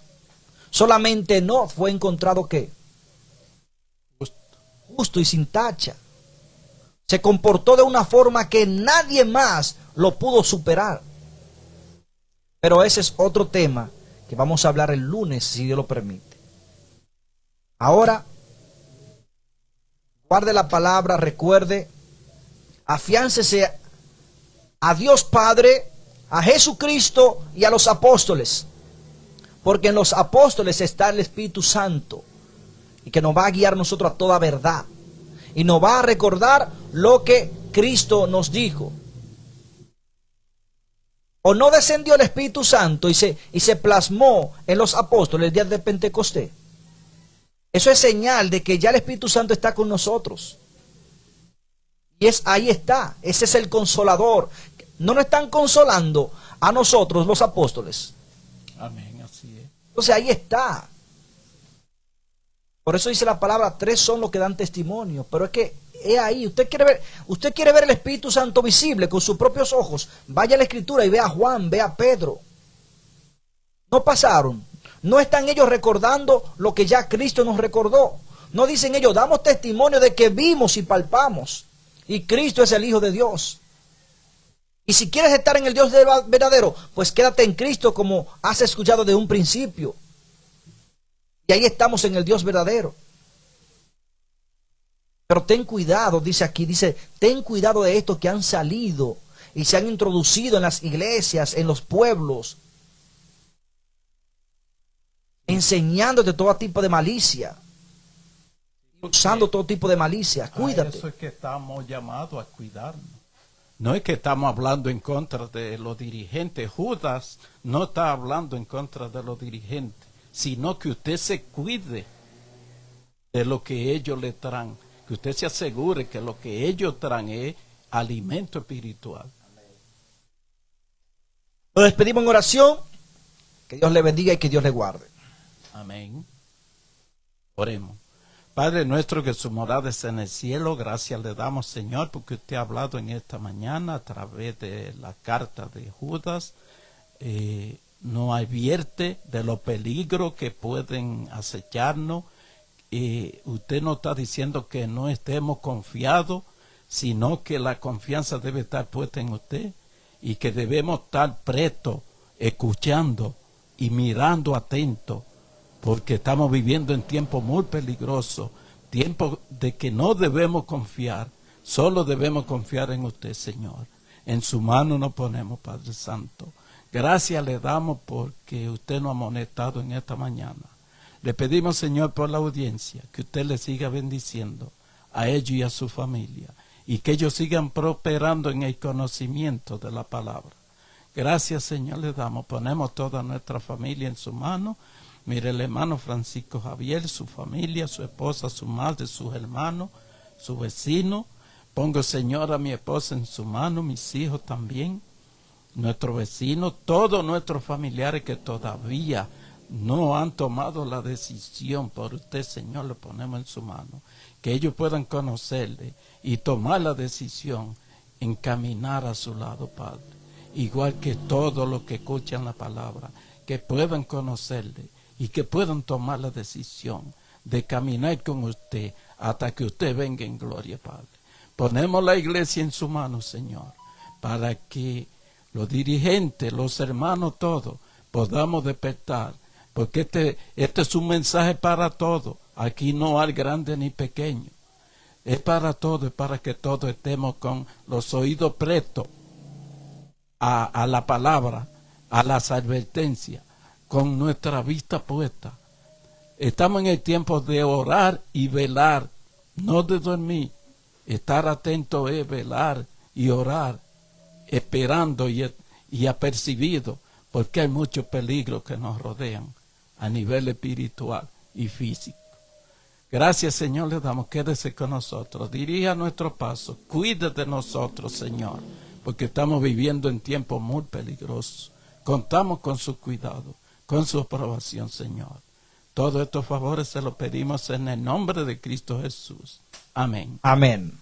Speaker 1: solamente Enoc fue encontrado ¿qué? Justo y sin tacha. Se comportó de una forma que nadie más lo pudo superar. Pero ese es otro tema que vamos a hablar el lunes, si Dios lo permite. Ahora, guarde la palabra, recuerde, afiáncese a Dios Padre, a Jesucristo y a los apóstoles. Porque en los apóstoles está el Espíritu Santo y que nos va a guiar a nosotros a toda verdad. Y nos va a recordar lo que Cristo nos dijo. ¿O no descendió el Espíritu Santo y se plasmó en los apóstoles el día de Pentecostés? Eso es señal de que ya el Espíritu Santo está con nosotros. Y ahí está, ese es el consolador. No nos están consolando a nosotros los apóstoles.
Speaker 2: Amén, así es.
Speaker 1: Entonces ahí está. Por eso dice la palabra, 3 son los que dan testimonio. Pero es que es ahí, usted quiere ver el Espíritu Santo visible con sus propios ojos. Vaya a la Escritura y vea a Juan, vea a Pedro. No pasaron. No están ellos recordando lo que ya Cristo nos recordó. No dicen ellos, damos testimonio de que vimos y palpamos. Y Cristo es el Hijo de Dios. Y si quieres estar en el Dios verdadero, pues quédate en Cristo como has escuchado de un principio. Y ahí estamos en el Dios verdadero. Pero ten cuidado, dice aquí, ten cuidado de estos que han salido y se han introducido en las iglesias, en los pueblos, enseñándote todo tipo de malicia, usando todo tipo de malicia. Cuídate.
Speaker 2: Eso es que estamos llamados a cuidarnos. No es que estamos hablando en contra de los dirigentes. Judas no está hablando en contra de los dirigentes, sino que usted se cuide de lo que ellos le traen. Que usted se asegure que lo que ellos traen es alimento espiritual.
Speaker 1: Nos despedimos en oración. Que Dios le bendiga y que Dios le guarde.
Speaker 2: Amén. Oremos. Padre nuestro que su morada es en el cielo, gracias le damos, Señor, porque usted ha hablado en esta mañana a través de la carta de Judas. Nos advierte de los peligros que pueden acecharnos usted no está diciendo que no estemos confiados, sino que la confianza debe estar puesta en usted y que debemos estar prestos, escuchando y mirando atentos, porque estamos viviendo en tiempos muy peligrosos, tiempos de que no debemos confiar, solo debemos confiar en usted, Señor. En su mano nos ponemos, Padre Santo. Gracias le damos porque usted nos ha amonestado en esta mañana. Le pedimos, Señor, por la audiencia, que usted le siga bendiciendo a ellos y a su familia, y que ellos sigan prosperando en el conocimiento de la palabra. Gracias, Señor, le damos. Ponemos toda nuestra familia en su mano. Mire el hermano Francisco Javier, su familia, su esposa, su madre, sus hermanos, su vecino. Pongo, Señor, a mi esposa en su mano, mis hijos también, nuestro vecino, todos nuestros familiares que todavía no han tomado la decisión por usted, Señor, lo ponemos en su mano. Que ellos puedan conocerle y tomar la decisión en caminar a su lado, Padre. Igual que todos los que escuchan la palabra, que puedan conocerle y que puedan tomar la decisión de caminar con usted hasta que usted venga en gloria, Padre. Ponemos la iglesia en su mano, Señor, para que los dirigentes, los hermanos, todos, podamos despertar, porque este es un mensaje para todos. Aquí no hay grande ni pequeño. Es para todos, es para que todos estemos con los oídos prestos a la palabra, a las advertencias, con nuestra vista puesta. Estamos en el tiempo de orar y velar, no de dormir. Estar atento es velar y orar, esperando y apercibido, porque hay muchos peligros que nos rodean a nivel espiritual y físico. Gracias, Señor, le damos. Quédese con nosotros, dirija nuestro paso, cuide de nosotros, Señor, porque estamos viviendo en tiempos muy peligrosos. Contamos con su cuidado, con su aprobación, Señor. Todos estos favores se los pedimos en el nombre de Cristo Jesús. Amén.
Speaker 1: Amén.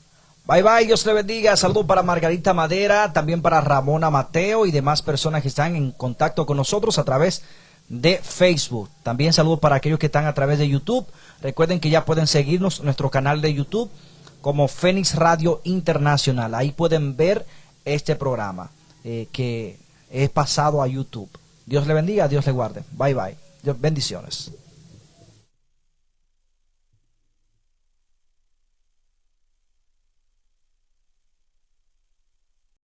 Speaker 1: Bye bye, Dios le bendiga. Saludos para Margarita Madera, también para Ramona Mateo y demás personas que están en contacto con nosotros a través de Facebook. También saludos para aquellos que están a través de YouTube. Recuerden que ya pueden seguirnos en nuestro canal de YouTube como Fénix Radio Internacional. Ahí pueden ver este programa que es pasado a YouTube. Dios le bendiga, Dios le guarde. Bye bye. Bendiciones.